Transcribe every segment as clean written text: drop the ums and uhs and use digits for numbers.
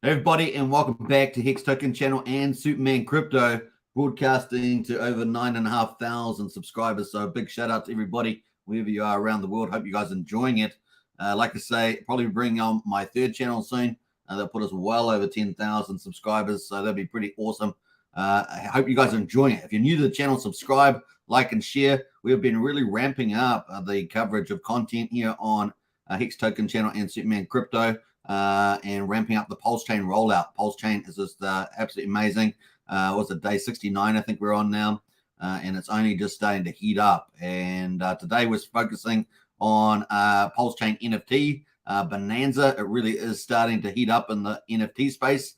Everybody, and welcome back to Hex Token Channel and Superman Crypto, broadcasting to over 9,500 subscribers. So a big shout out to everybody, wherever you are around the world. Hope you guys are enjoying it. Like I say, probably bring on my third channel soon. They'll put us well over 10,000 subscribers, so that'll be pretty awesome. I hope you guys are enjoying it. If you're new to the channel, subscribe, like, and share. We have been really ramping up the coverage of content here on Hex Token Channel and Superman Crypto. And ramping up the Pulsechain rollout. Pulsechain is just absolutely amazing. What's it, day 69, I think we're on now. And it's only just starting to heat up. And today we're focusing on Pulsechain NFT Bonanza. It really is starting to heat up in the NFT space.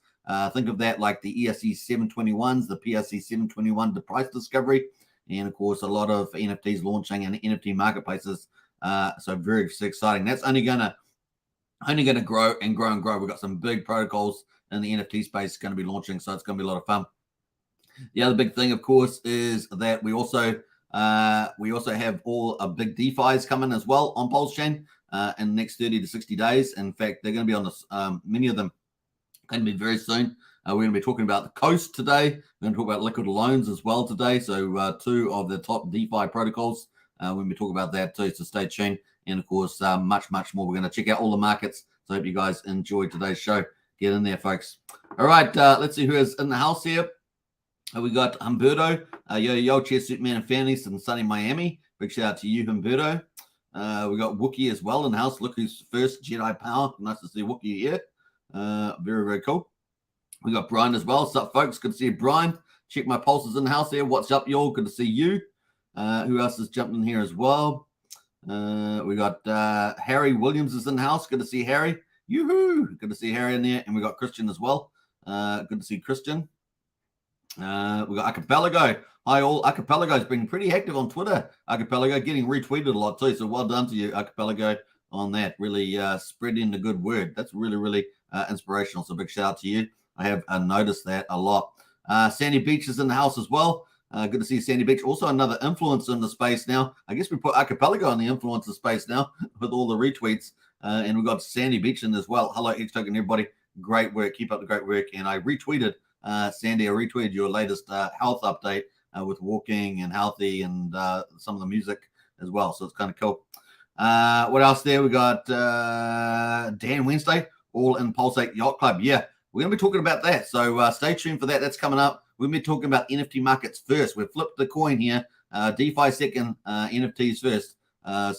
Think of that like the ESC 721s, the PSC 721, the price discovery. And of course, a lot of NFTs launching and NFT marketplaces. So very exciting. That's only going to grow and grow and grow. We've got some big protocols in the NFT space going to be launching, so it's going to be a lot of fun. The other big thing, of course, is that we also have all big DeFis coming as well on Pulsechain in the next 30 to 60 days. In fact, they're going to be on this. Many of them going to be very soon. We're going to be talking about the Coast today. We're going to talk about liquid loans as well today. So two of the top DeFi protocols. We're going to be talking about that too. So stay tuned. And of course, much more. We're going to check out all the markets. So I hope you guys enjoyed today's show. Get in there, folks. All right, let's see who is in the house here. We got Humberto, yo, cheers, Superman and families in sunny Miami. Big shout out to you, Humberto. We got Wookie as well in the house. Look who's first, Jedi Power. Nice to see Wookie here. Very cool. We got Brian as well. What's up, folks? Good to see you, Brian. Check my pulses in the house here. What's up, y'all? Good to see you. Who else is jumping in here as well? We got Harry Williams is in the house. Good to see Harry. Yoo-hoo! Good to see Harry in there. And we got Christian as well. Good to see Christian. We got Archipelago. Hi all. Archipelago's been pretty active on Twitter. Archipelago getting retweeted a lot too. So well done to you, Archipelago, on that. Really spreading the good word. That's really inspirational. So big shout out to you. I have noticed that a lot. Sandy Beach is in the house as well. Good to see Sandy Beach. Also another influencer in the space now. I guess we put Archipelago in the influencer space now with all the retweets. And we've got Sandy Beach in as well. Hello, Hex Token, everybody. Great work. Keep up the great work. And I retweeted, Sandy, I retweeted your latest health update with walking and healthy and some of the music as well. So it's kind of cool. What else there? We got Dan Wednesday, all in Ape Yacht Club. Yeah, we're going to be talking about that. So stay tuned for that. That's coming up. We'll be talking about NFT markets first. We've flipped the coin here. DeFi second, NFTs first.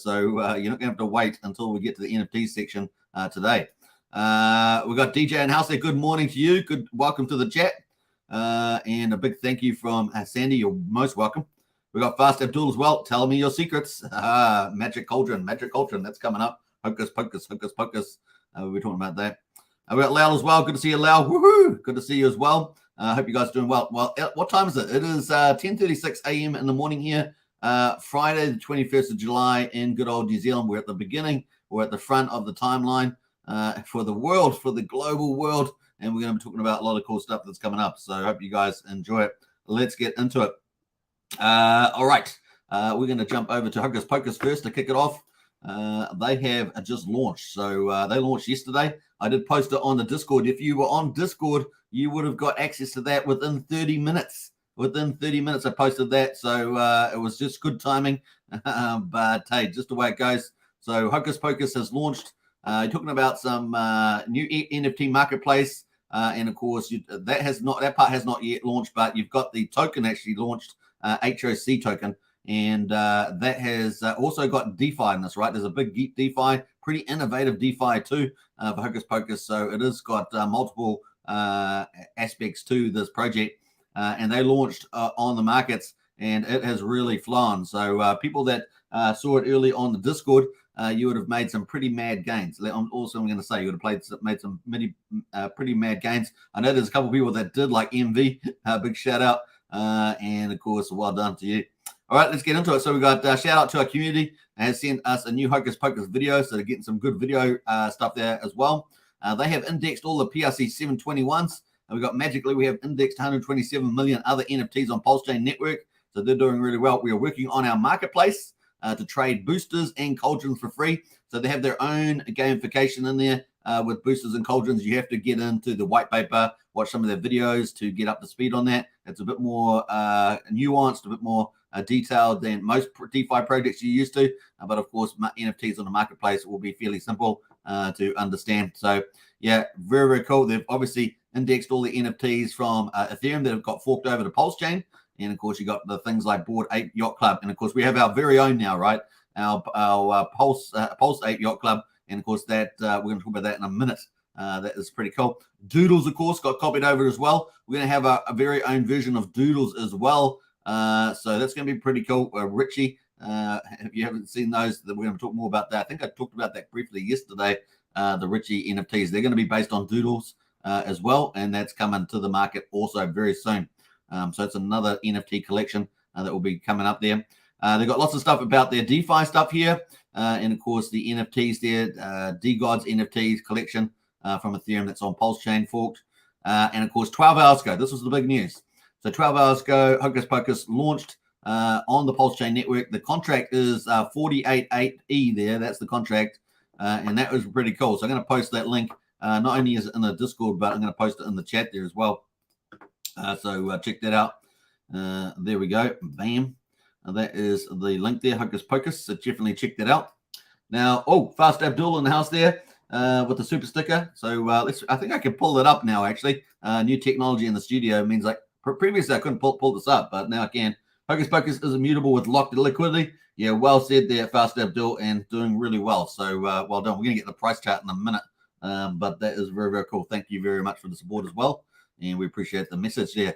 So you're not going to have to wait until we get to the NFT section today. We've got DJ in house there. Good morning to you. Good welcome to the chat. And a big thank you from Sandy. You're most welcome. We got Fast Abdul as well. Tell me your secrets. Magic Cauldron. That's coming up. Hocus Pocus. We're talking about that. We got Lau as well. Good to see you, Lau. Woohoo! Good to see you as well. I hope you guys are doing well. Well, what time is it? It is 10:36 a.m. in the morning here, Friday, the 21st of July in good old New Zealand. We're at the beginning. We're at the front of the timeline for the world, for the global world. And we're going to be talking about a lot of cool stuff that's coming up. So I hope you guys enjoy it. Let's get into it. All right. We're going to jump over to Hocus Pocus first to kick it off. They have just launched. So they launched yesterday. I did post it on the Discord. If you were on Discord, you would have got access to that within 30 minutes. Within 30 minutes, I posted that. So it was just good timing. But hey, just the way it goes. So Hocus Pocus has launched. Talking about some new NFT marketplace. And of course, that part has not yet launched, but you've got the token actually launched, HOC token. And that has also got DeFi in this, right? There's a big DeFi, pretty innovative DeFi too for Hocus Pocus. So it has got multiple aspects to this project. And they launched on the markets, and it has really flown. So people that saw it early on the Discord, you would have made some pretty mad gains. I'm going to say you would have made some pretty mad gains. I know there's a couple of people that did, like MV. Big shout out. And of course, well done to you. All right, let's get into it. So we got shout out to our community. Has sent us a new Hocus Pocus video, so they're getting some good video stuff there as well. They have indexed all the PRC 721s. And we got magically, we have indexed 127 million other NFTs on Pulsechain Network. So they're doing really well. We are working on our marketplace to trade boosters and cauldrons for free. So they have their own gamification in there with boosters and cauldrons, you have to get into the white paper, watch some of their videos to get up to speed on that. It's a bit more nuanced, a bit more detailed than most DeFi projects you're used to. But of course, NFTs on the marketplace will be fairly simple to understand. So yeah, very, very cool. They've obviously indexed all the NFTs from Ethereum that have got forked over to Pulsechain. And of course, you got the things like Bored Ape Yacht Club. And of course, we have our very own now, right? Our Pulse Ape Yacht Club. And of course, that we're going to talk about that in a minute. That is pretty cool. Doodles, of course, got copied over as well. We're going to have a very own version of Doodles as well. So that's going to be pretty cool. Richie, if you haven't seen those, we're going to talk more about that. I think I talked about that briefly yesterday. The Richie NFTs, they're going to be based on Doodles as well. And that's coming to the market also very soon. So it's another NFT collection that will be coming up there. They've got lots of stuff about their DeFi stuff here. And of course, the NFTs there, DGods NFTs collection from Ethereum that's on Pulsechain forked. And of course, 12 hours ago, this was the big news. So 12 hours ago, Hocus Pocus launched on the Pulsechain network. The contract is 48.8E there. That's the contract. And that was pretty cool. So I'm going to post that link. Not only is it in the Discord, but I'm going to post it in the chat there as well. So check that out. There we go. Bam. That is the link there, Hocus Pocus. So definitely check that out. Now, Fast Abdul in the house there with the super sticker. So I think I can pull it up now, actually. New technology in the studio means like previously I couldn't pull this up, but now I can. Hocus Pocus is immutable with locked liquidity. Yeah, well said there, Fast Abdul, and doing really well. So well done. We're going to get the price chart in a minute. But that is very, very cool. Thank you very much for the support as well. And we appreciate the message there.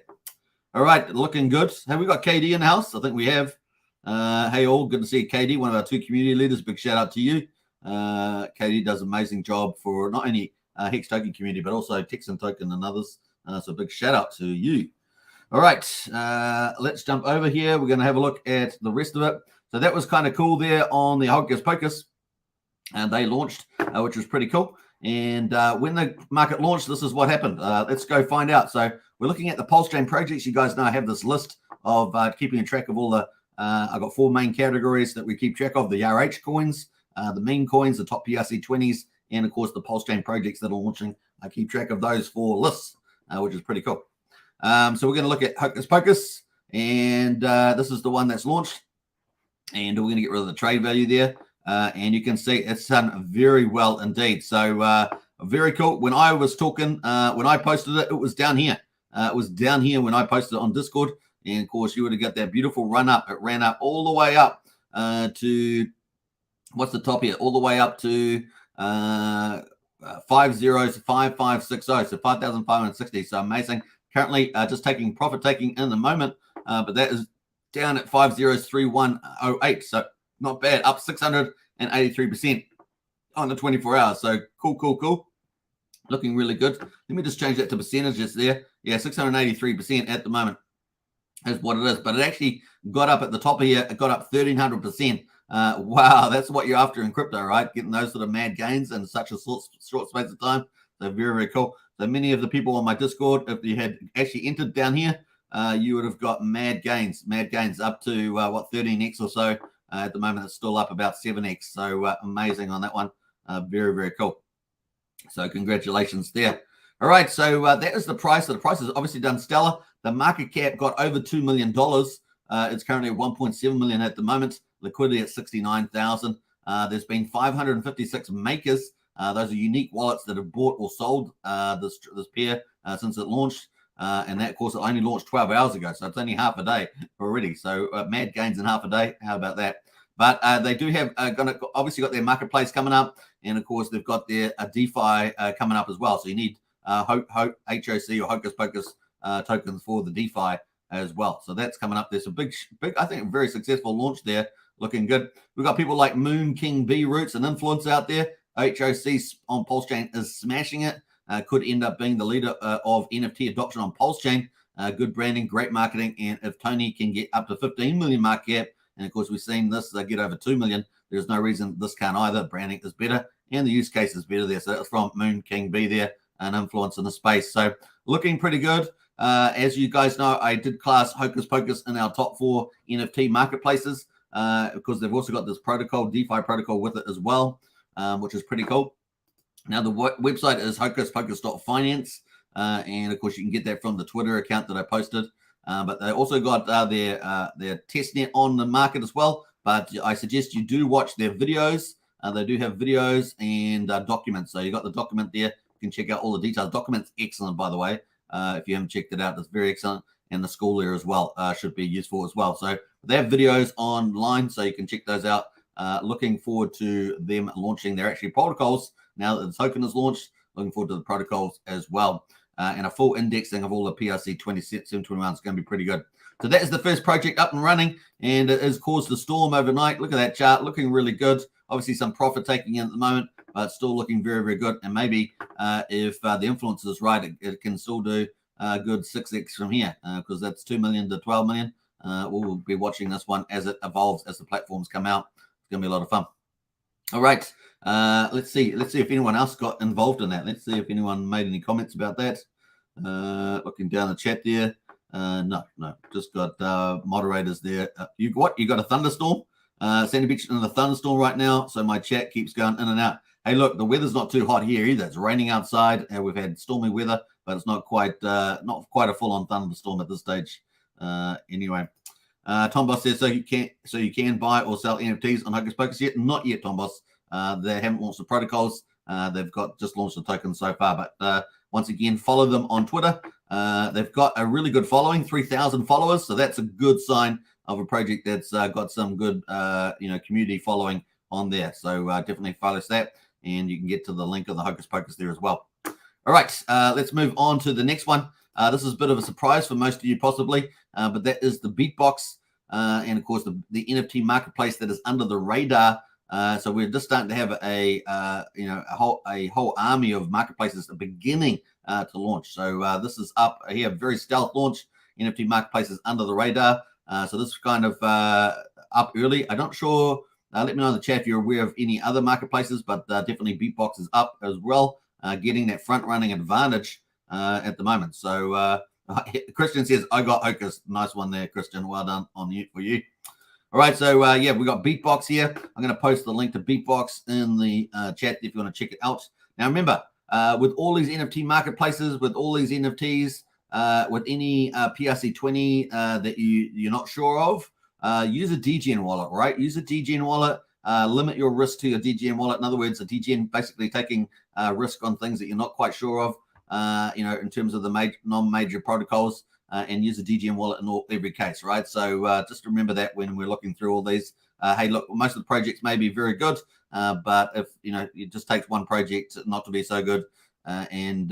All right, looking good. Have we got KD in the house? I think we have. Hey all, good to see you, KD, one of our 2 community leaders. Big shout out to you. KD does an amazing job for not only Hex Token community, but also Hex and Token and others. So big shout out to you. All right, let's jump over here. We're going to have a look at the rest of it. So that was kind of cool there on the Hocus Pocus. And they launched, which was pretty cool. And when the market launched, this is what happened. Let's go find out. So we're looking at the Pulsechain projects. You guys know I have this list of keeping track of all the, I've got 4 main categories that we keep track of: the RH coins, the meme coins, the top PRC20s, and of course the Pulsechain projects that are launching. I keep track of those 4 lists, which is pretty cool. So we're going to look at Hocus Pocus, and this is the one that's launched. And we're going to get rid of the trade value there. And you can see it's done very well indeed. So very cool. When I was talking, when I posted it, it was down here. It was down here when I posted it on Discord. And of course, you would have got that beautiful run up. It ran up all the way up to, what's the top here? All the way up to 505560. So 5,560. So amazing. Currently just profit taking in the moment. But that is down at 503108. So not bad, up 683% on the 24 hours. So cool. Looking really good. Let me just change that to percentages there. Yeah, 683% at the moment is what it is. But it actually got up at the top of here. It got up 1,300%. Wow, that's what you're after in crypto, right? Getting those sort of mad gains in such a short space of time. So very, very cool. So many of the people on my Discord, if you had actually entered down here, you would have got mad gains up to 13x or so. At the moment, it's still up about 7x. So amazing on that one. Very, very cool. So congratulations there. All right. So that is the price. So the price has obviously done stellar. The market cap got over $2 million. It's currently at 1.7 million at the moment. Liquidity at 69,000. There's been 556 makers. Those are unique wallets that have bought or sold this pair since it launched. And that, of course, it only launched 12 hours ago. So it's only half a day already. So mad gains in half a day. How about that? But they do have obviously got their marketplace coming up. And, of course, they've got their DeFi coming up as well. So you need HOC or Hocus Pocus tokens for the DeFi as well. So that's coming up. There's a big, I think, very successful launch there. Looking good. We've got people like Moon King B Roots and Influence out there. HOC on Pulsechain is smashing it. Could end up being the leader of NFT adoption on Pulsechain. Good branding, great marketing, and if Tony can get up to 15 million market cap, and of course we've seen this get over 2 million, there's no reason this can't either. Branding is better, and the use case is better there. So that's from Moon King B there, an influence in the space. So looking pretty good. As you guys know, I did class Hocus Pocus in our top 4 NFT marketplaces because they've also got this protocol, DeFi protocol with it as well, which is pretty cool. Now, the website is hocuspocus.finance, and of course, you can get that from the Twitter account that I posted. But they also got their testnet on the market as well. But I suggest you do watch their videos. They do have videos and documents. So you got the document there. You can check out all the details. Document's excellent, by the way. If you haven't checked it out, it's very excellent. And the school there as well should be useful as well. So they have videos online, so you can check those out. Looking forward to them launching their actually protocols now that the token is launched. Looking forward to the protocols as well. And a full indexing of all the PRC 2721 is going to be pretty good. So that is the first project up and running, and it has caused a storm overnight. Look at that chart, looking really good. Obviously, some profit taking in at the moment, but still looking very, very good. And maybe if the influence is right, it can still do a good 6x from here, because that's 2 million to 12 million. We'll be watching this one as it evolves, as the platforms come out. It's going to be a lot of fun. All right. Let's see if anyone else got involved in that. Let's see if anyone made any comments about that. Looking down the chat there. No, just got moderators there. You got a thunderstorm? Sandy Beach in a thunderstorm right now, so my chat keeps going in and out. Hey, look, the weather's not too hot here either. It's raining outside, and we've had stormy weather, but it's not quite a full-on thunderstorm at this stage. Anyway, Tom Boss says so you can buy or sell NFTs on Hocus Pocus yet? Not yet, Tom Boss. They haven't launched the protocols. They've just launched the tokens so far, but once again, follow them on Twitter. They've got a really good following, 3,000 followers. So that's a good sign of a project that's got some good, community following on there. So definitely follow that, and you can get to the link of the Hocus Pocus there as well. All right, let's move on to the next one. This is a bit of a surprise for most of you possibly, but that is the BeatBox, and of course the NFT marketplace that is under the radar. So we're just starting to have a whole army of marketplaces beginning to launch. So this is up here, very stealth launch. NFT marketplaces under the radar. So this is kind of up early. I'm not sure. Let me know in the chat if you're aware of any other marketplaces, but definitely BeatBox is up as well, getting that front running advantage at the moment. So Christian says, I got Hocus. Nice one there, Christian. Well done for you. All right, so we got BeatBox here. I'm going to post the link to BeatBox in the chat if you want to check it out. Now, remember, with all these NFT marketplaces, with all these NFTs, with any PRC20 that you're not sure of, use a DGN wallet, right? Use a DGN wallet. Limit your risk to your DGN wallet. In other words, a DGN basically taking risk on things that you're not quite sure of, in terms of the non-major protocols. And use a DGN wallet in every case, right? So just remember that when we're looking through all these. Hey, look, most of the projects may be very good, but if it just takes one project not to be so good, and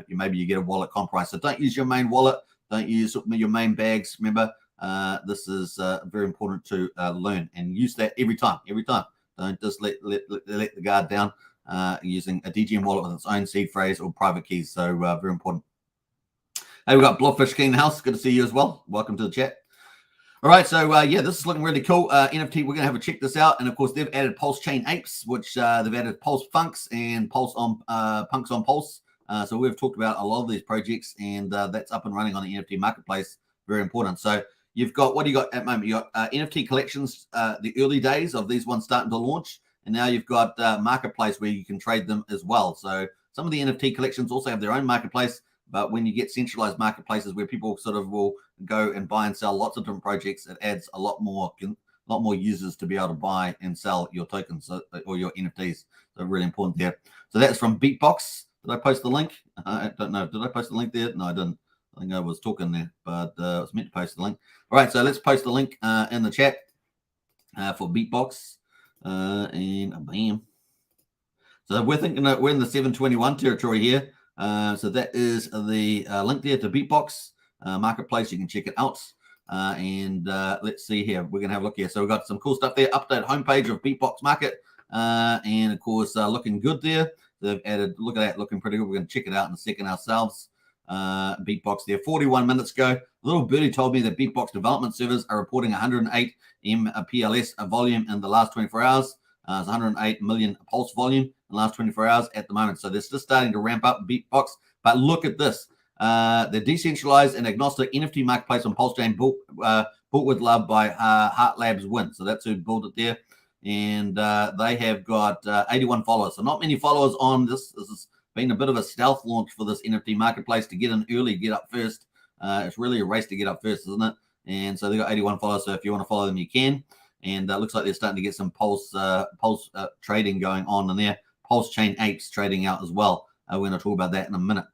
maybe you get a wallet compromise. So don't use your main wallet. Don't use your main bags. Remember, this is very important to learn and use that every time. Don't just let the guard down using a DGN wallet with its own seed phrase or private keys. So very important. Hey, we've got Blobfish King in the house. Good to see you as well. Welcome to the chat. All right, so this is looking really cool. NFT, we're going to have a check this out. And of course, they've added Pulsechain Apes, which they've added Pulse Funks and Pulse on Punks on Pulse. So we've talked about a lot of these projects, and that's up and running on the NFT marketplace. Very important. So you've got, what do you got at the moment? You got NFT collections, the early days of these ones starting to launch. And now you've got marketplace where you can trade them as well. So some of the NFT collections also have their own marketplace. But when you get centralized marketplaces where people sort of will go and buy and sell lots of different projects, it adds a lot more users to be able to buy and sell your tokens or your NFTs. So really important there. So that's from BeatBox. Did I post the link? I don't know. Did I post the link there? No, I didn't. I think I was talking there, but I was meant to post the link. All right, so let's post the link in the chat for BeatBox. And bam. So we're thinking that we're in the 721 territory here. So that is the link there to BeatBox marketplace. You can check it out. And let's see here. We're going to have a look here. So we've got some cool stuff there. Update homepage of BeatBox Market. And of course, looking good there. They've added, look at that, looking pretty good. We're going to check it out in a second ourselves. BeatBox there 41 minutes ago. Little birdie told me that BeatBox development servers are reporting 108 MPLS volume in the last 24 hours. It's 108 million pulse volume in the last 24 hours at the moment. So they're just starting to ramp up BeatBox. But look at this. The decentralized and agnostic NFT marketplace on Pulsechain built with love by Heart Labs Win. So that's who built it there. and they have got 81 followers. So not many followers on this. This has been a bit of a stealth launch for this NFT marketplace to get in early, get up first. It's really a race to get up first, isn't it? And so they've got 81 followers. So if you want to follow them, you can. And it looks like they're starting to get some Pulse trading going on in there. Pulsechain apes trading out as well. We're going to talk about that in a minute.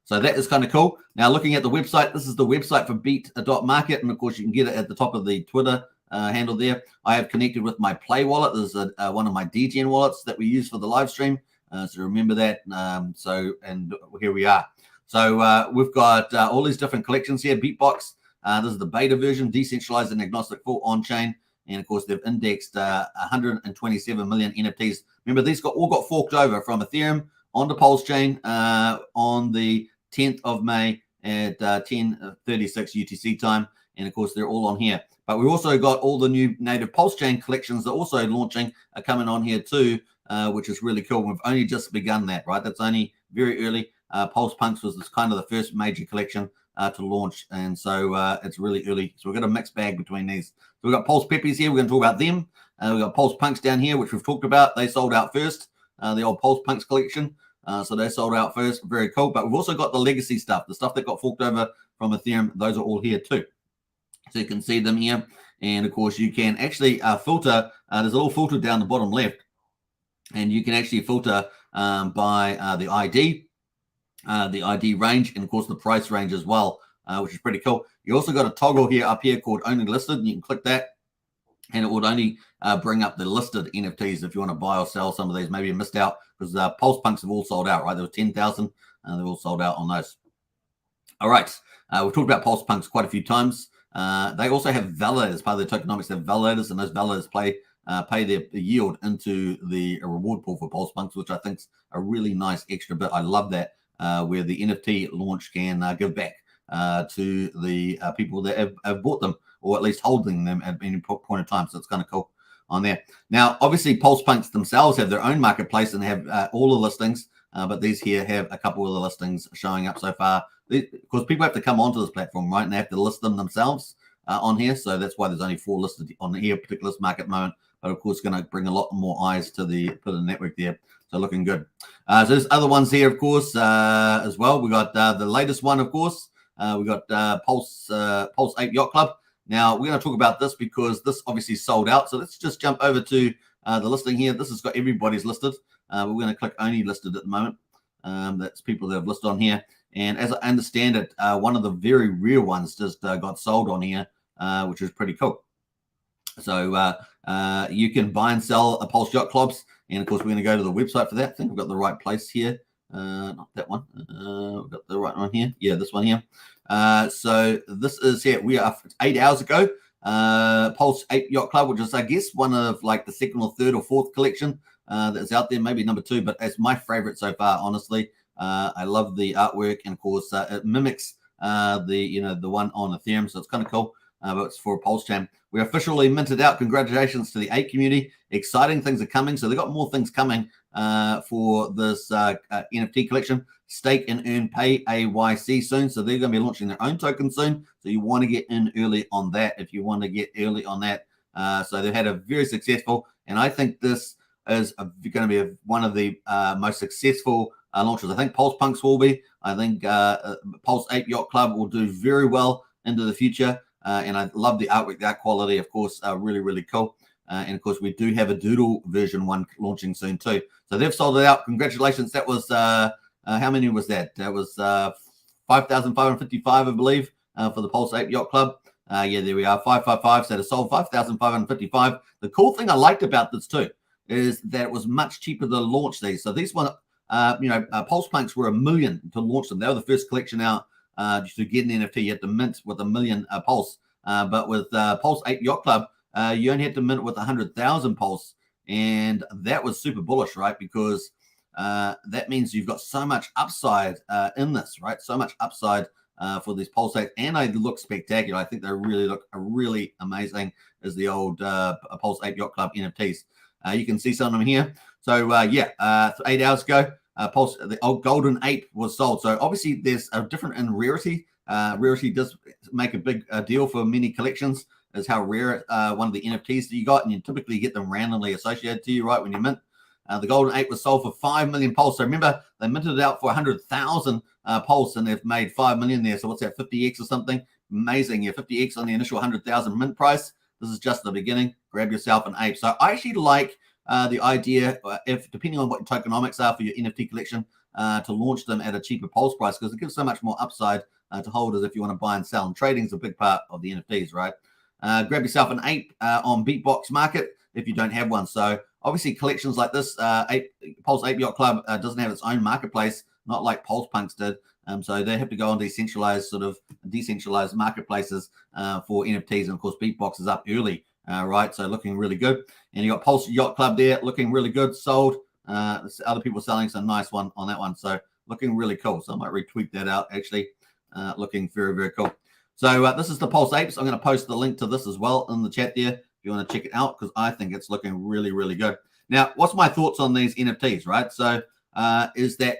So that is kind of cool. Now, looking at the website, this is the website for beat.market. And of course, you can get it at the top of the Twitter handle there. I have connected with my Play wallet. This is one of my DGen wallets that we use for the live stream. So remember that. And here we are. So we've got all these different collections here. BeatBox. This is the beta version, decentralized and agnostic, full on-chain. And of course, they've indexed 127 million NFTs. Remember, these all got forked over from Ethereum onto Pulsechain on the 10th of May at 10:36 UTC time. And of course, they're all on here. But we also got all the new native Pulsechain collections that are also launching, are coming on here too, which is really cool. We've only just begun that, right? That's only very early. Pulse Punks was kind of the first major collection to launch, and so it's really early. So we've got a mixed bag between these. So we've got Pulse Peppes here. We're going to talk about them. We've got Pulse Punks down here, which we've talked about. They sold out first, the old Pulse Punks collection. So they sold out first. Very cool. But we've also got the legacy stuff, the stuff that got forked over from Ethereum. Those are all here too. So you can see them here. And of course, you can actually filter. There's a little filter down the bottom left. And you can actually filter by the ID range, and of course the price range as well, which is pretty cool. You also got a toggle here up here called only listed, and you can click that, and it would only bring up the listed NFTs if you want to buy or sell some of these. Maybe you missed out because Pulse Punks have all sold out, right? There were 10,000, and they've all sold out on those. All right, we've talked about Pulse Punks quite a few times. They also have validators, part of their tokenomics. They have validators, and those validators pay their yield into the reward pool for Pulse Punks, which I think is a really nice extra bit. I love that. Where the NFT launch can give back to the people that have bought them, or at least holding them at any point of time. So it's kind of cool on there. Now, obviously, Pulse Punks themselves have their own marketplace and have all the listings, but these here have a couple of the listings showing up so far. Because people have to come onto this platform, right, and they have to list them themselves on here. So that's why there's only 4 listed on here, particular market moment. But of course, going to bring a lot more eyes to the network there. So looking good. So there's other ones here, of course, as well. We got the latest one, of course. We got Pulse Ape Yacht Club. Now we're going to talk about this because this obviously sold out. So let's just jump over to the listing here. This has got everybody's listed. We're going to click only listed at the moment. That's people that have listed on here. And as I understand it, one of the very rare ones just got sold on here, which is pretty cool. So you can buy and sell a Pulse Yacht Clubs. And of course, we're going to go to the website for that. I think we've got the right place here. Not that one. We've got the right one here. Yeah, this one here. So this is here. We are 8 hours ago. Pulse Ape Yacht Club, which is, I guess, one of like the second or third or fourth collection that's out there. Maybe number 2, but it's my favorite so far, honestly. I love the artwork, and of course, it mimics the one on Ethereum, so it's kind of cool. But it's for Pulsechain. We officially minted out. Congratulations to the Ape community. Exciting things are coming. So they've got more things coming for this NFT collection. Stake and Earn Pay AYC soon. So they're going to be launching their own token soon. So you want to get in early on that if you want to get early on that. So they've had a very successful, and I think this is going to be one of the most successful launches. I think Pulse Punks will be. I think Pulse Ape Yacht Club will do very well into the future. And I love the artwork, the art quality, of course, really, really cool. And of course, we do have a Doodle version 1 launching soon too. So they've sold it out. Congratulations. That was, how many was that? That was 5,555, I believe, for the Pulse Ape Yacht Club. Yeah, there we are, 555. So they sold 5,555. The cool thing I liked about this too is that it was much cheaper to launch these. So these one, Pulse Punks were $1 million to launch them. They were the first collection out. To get an NFT, you had to mint with 1 million Pulse. But with Pulse Ape Yacht Club, you only had to mint with 100,000 Pulse. And that was super bullish, right? Because that means you've got so much upside in this, right? So much upside for these Pulse Apes. And they look spectacular. I think they really look really amazing as the old Pulse Ape Yacht Club NFTs. You can see some of them here. So, 8 hours ago, Pulse, the old golden ape was sold. So obviously there's a different in rarity. Rarity does make a big deal for many collections. is how rare one of the NFTs that you got, and you typically get them randomly associated to you, right, when you mint. The golden ape was sold for 5 million pulse. So remember, they minted it out for 100,000 pulse, and they've made 5 million there. So what's that, 50x or something? Amazing. Yeah, 50x on the initial 100,000 mint price. This is just the beginning. Grab yourself an ape. So I actually like the idea, if depending on what your tokenomics are for your NFT collection, to launch them at a cheaper pulse price, because it gives so much more upside to holders if you want to buy and sell. And trading is a big part of the NFTs, right? Grab yourself an ape on BeatBox Market if you don't have one. So obviously collections like this, Pulse Ape Yacht Club doesn't have its own marketplace, not like Pulse Punks did. So they have to go on decentralized marketplaces for NFTs. And of course, BeatBox is up early, right? So looking really good. And you got Pulse Yacht Club there, looking really good. Sold. Other people selling some nice one on that one. So looking really cool. So I might retweet that out actually. Looking very, very cool. So this is the Pulse Apes. I'm going to post the link to this as well in the chat there if you want to check it out, because I think it's looking really, really good. Now, what's my thoughts on these NFTs, right? So is that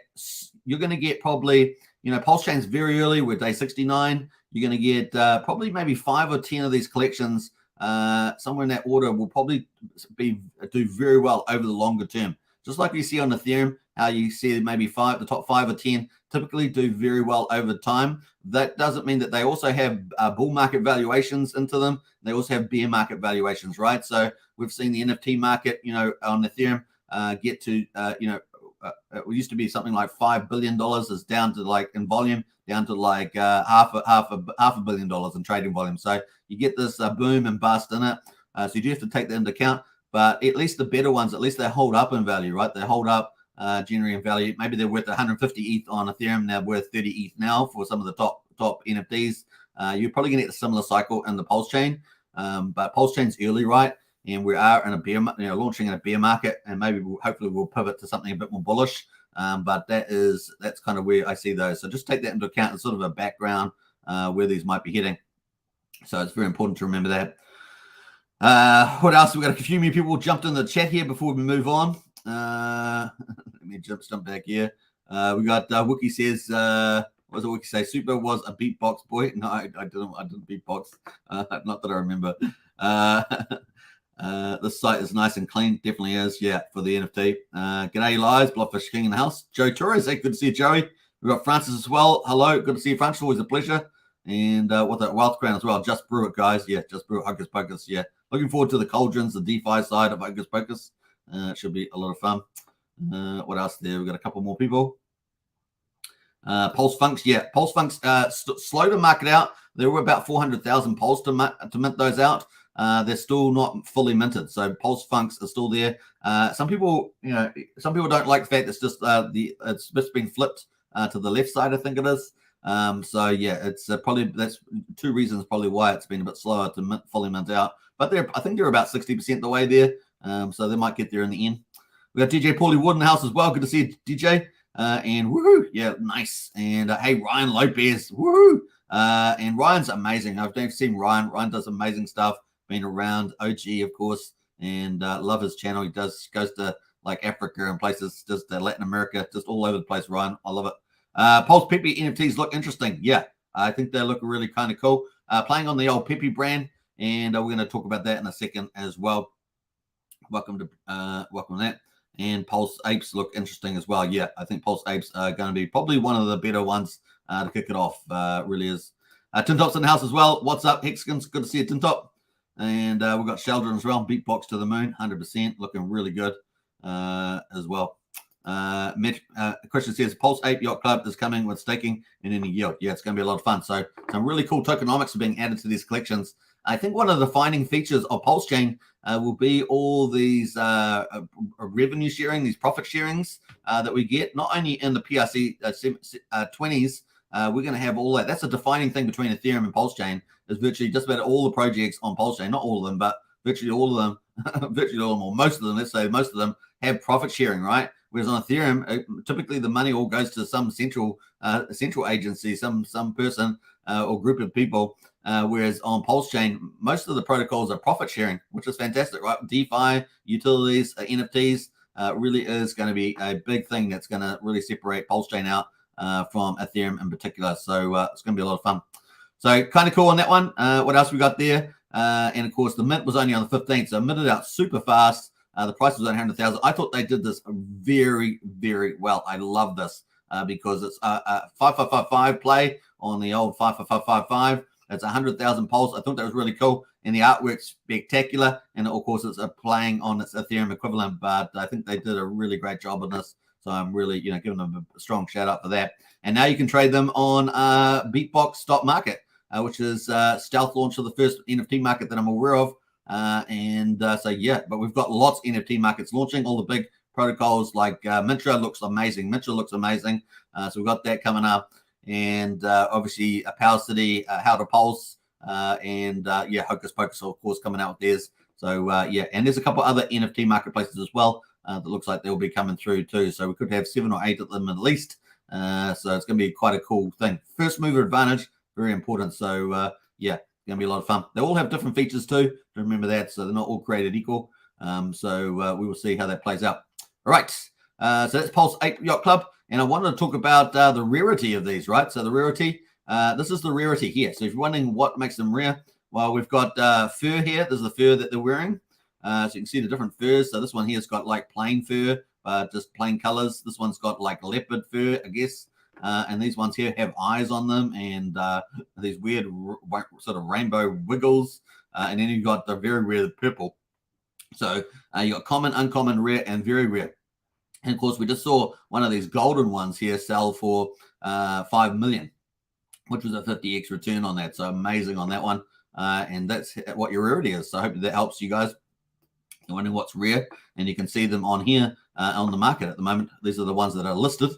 you're going to get probably, Pulsechain's very early. We're day 69. You're going to get probably maybe 5 or 10 of these collections. Somewhere in that order will probably do very well over the longer term. Just like you see on Ethereum, how you see maybe the top 5 or 10 typically do very well over time. That doesn't mean that they also have bull market valuations into them. They also have bear market valuations, right? So we've seen the NFT market, on Ethereum get to, it used to be something like $5 billion, is down to like in volume, down to like half a billion dollars in trading volume. So you get this boom and bust in it. So you do have to take that into account. But at least the better ones, at least they hold up in value, right? They hold up generally in value. Maybe they're worth 150 ETH on Ethereum. They're worth 30 ETH now for some of the top NFTs. You're probably going to get a similar cycle in the Pulse chain. But Pulse chain's early, right? And we are in a bear, launching in a bear market, and maybe hopefully we'll pivot to something a bit more bullish. But that's kind of where I see those. So just take that into account as sort of a background where these might be heading. So it's very important to remember that. What else? We've got a few new people jumped in the chat here before we move on. Let me jump back here. We got Wookie says, what does Wookie say? Super was a beatbox boy. No, I didn't beatbox. Not that I remember. This site is nice and clean. Definitely is. Yeah, for the NFT. G'day, Lies. Bloodfish King in the house. Joe Torres. Hey, good to see you, Joey. We've got Francis as well. Hello. Good to see you, Francis. Always a pleasure. And what that Wealth Crown as well. Just brew it, guys. Yeah, just brew it. Hocus Pocus. Yeah. Looking forward to the cauldrons, the DeFi side of Hocus Pocus. It should be a lot of fun. What else there? We've got a couple more people. Pulse Funks. Yeah, Pulse Funks slow to market out. There were about 400,000 Pulse to mint those out. They're still not fully minted. So Pulse Funks are still there. Some people don't like the fact it's just it's just been flipped to the left side, I think it is. So yeah, it's probably that's 2 reasons probably why it's been a bit slower to fully mint out. But I think they're about 60% the way there. So they might get there in the end. We got DJ Paulie Wood in the house as well. Good to see you, DJ. And woohoo, yeah, nice. And hey, Ryan Lopez, woohoo. And Ryan's amazing. I've never seen Ryan. Ryan does amazing stuff. Been around, OG, of course, and love his channel. He goes to like Africa and places, just Latin America, just all over the place. Ryan, I love it. Pulse Pepe NFTs look interesting. Yeah, I think they look really kind of cool. Playing on the old Pepe brand. And we're going to talk about that in a second as well. Welcome to that. And Pulse Apes look interesting as well. Yeah, I think Pulse Apes are going to be probably one of the better ones to kick it off. Really is. Tintop's in the house as well. What's up, Hexkins? Good to see you, Tintop. And we've got Sheldon as well. Beatbox to the moon, 100%. Looking really good as well. Christian says Pulse Ape Yacht Club is coming with staking and any yield. Yeah, it's going to be a lot of fun. So some really cool tokenomics are being added to these collections. I think one of the defining features of Pulse Chain will be all these revenue sharing, these profit sharings that we get, not only in the PRC 20s. We're going to have all that. That's a defining thing between Ethereum and Pulse Chain, is virtually just about all the projects on Pulse Chain, not all of them, but virtually all of them, or most of them, let's say most of them have profit sharing, right? Whereas on Ethereum, typically the money all goes to some central agency, some person or group of people. Whereas on Pulse Chain, most of the protocols are profit sharing, which is fantastic, right? DeFi, utilities, NFTs really is going to be a big thing that's going to really separate Pulse Chain out from Ethereum in particular. So it's going to be a lot of fun. So kind of cool on that one. What else we got there? And of course, the mint was only on the 15th, so minted out super fast. The price was 100,000. I thought they did this very, very well. I love this because it's a 5555 play on the old 55555. It's 100,000 pulse. I thought that was really cool, and the artwork's spectacular. And of course, it's playing on its Ethereum equivalent. But I think they did a really great job on this. So I'm really, giving them a strong shout out for that. And now you can trade them on BeatBox stock market, which is stealth launch of the first NFT market that I'm aware of. So yeah, but we've got lots of NFT markets launching. All the big protocols like Mintra looks amazing. Mintra looks amazing. So we've got that coming up. And obviously Power City, How to Pulse, and Hocus Pocus, of course, coming out with theirs. So and there's a couple other NFT marketplaces as well that looks like they'll be coming through too. So we could have 7 or 8 of them at least. So it's going to be quite a cool thing. First mover advantage, very important. So going to be a lot of fun. They all have different features too. Remember that. So they're not all created equal. So we will see how that plays out. All right. So that's Pulse Ape Yacht Club. And I wanted to talk about the rarity of these, right? So the rarity, this is the rarity here. So if you're wondering what makes them rare, well, we've got fur here. This is the fur that they're wearing. So you can see the different furs. So this one here's got like plain fur, just plain colors. This one's got like leopard fur, I guess. And these ones here have eyes on them and these weird sort of rainbow wiggles. And then you've got the very rare purple. So you got common, uncommon, rare, and very rare. And of course, we just saw one of these golden ones here sell for 5 million, which was a 50x return on that. So amazing on that one. And that's what your rarity is. So I hope that helps you guys. You're wondering what's rare, and you can see them on here on the market at the moment. These are the ones that are listed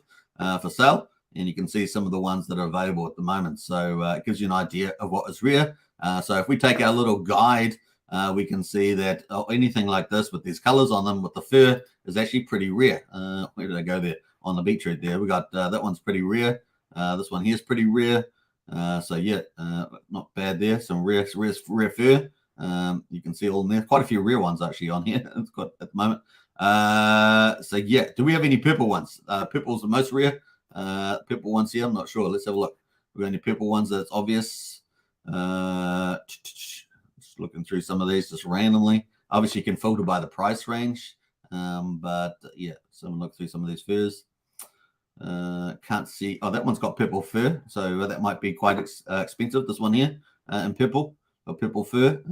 for sale, and you can see some of the ones that are available at the moment. So it gives you an idea of what is rare. So if we take our little guide, we can see that anything like this with these colors on them with the fur is actually pretty rare. Where did I go there? On the beach right there. We got that one's pretty rare. This one here is pretty rare. So yeah, not bad there. Some rare fur. You can see all in there. Quite a few rare ones actually on here. It's got at the moment. So yeah, do we have any purple ones? Purple's the most rare. Purple ones here. I'm not sure. Let's have a look. We got any purple ones that's obvious? Just looking through some of these just randomly. Obviously, you can filter by the price range. But yeah, someone look through some of these furs. Can't see. Oh, that one's got purple fur, so that might be quite expensive. This one here in purple, got purple fur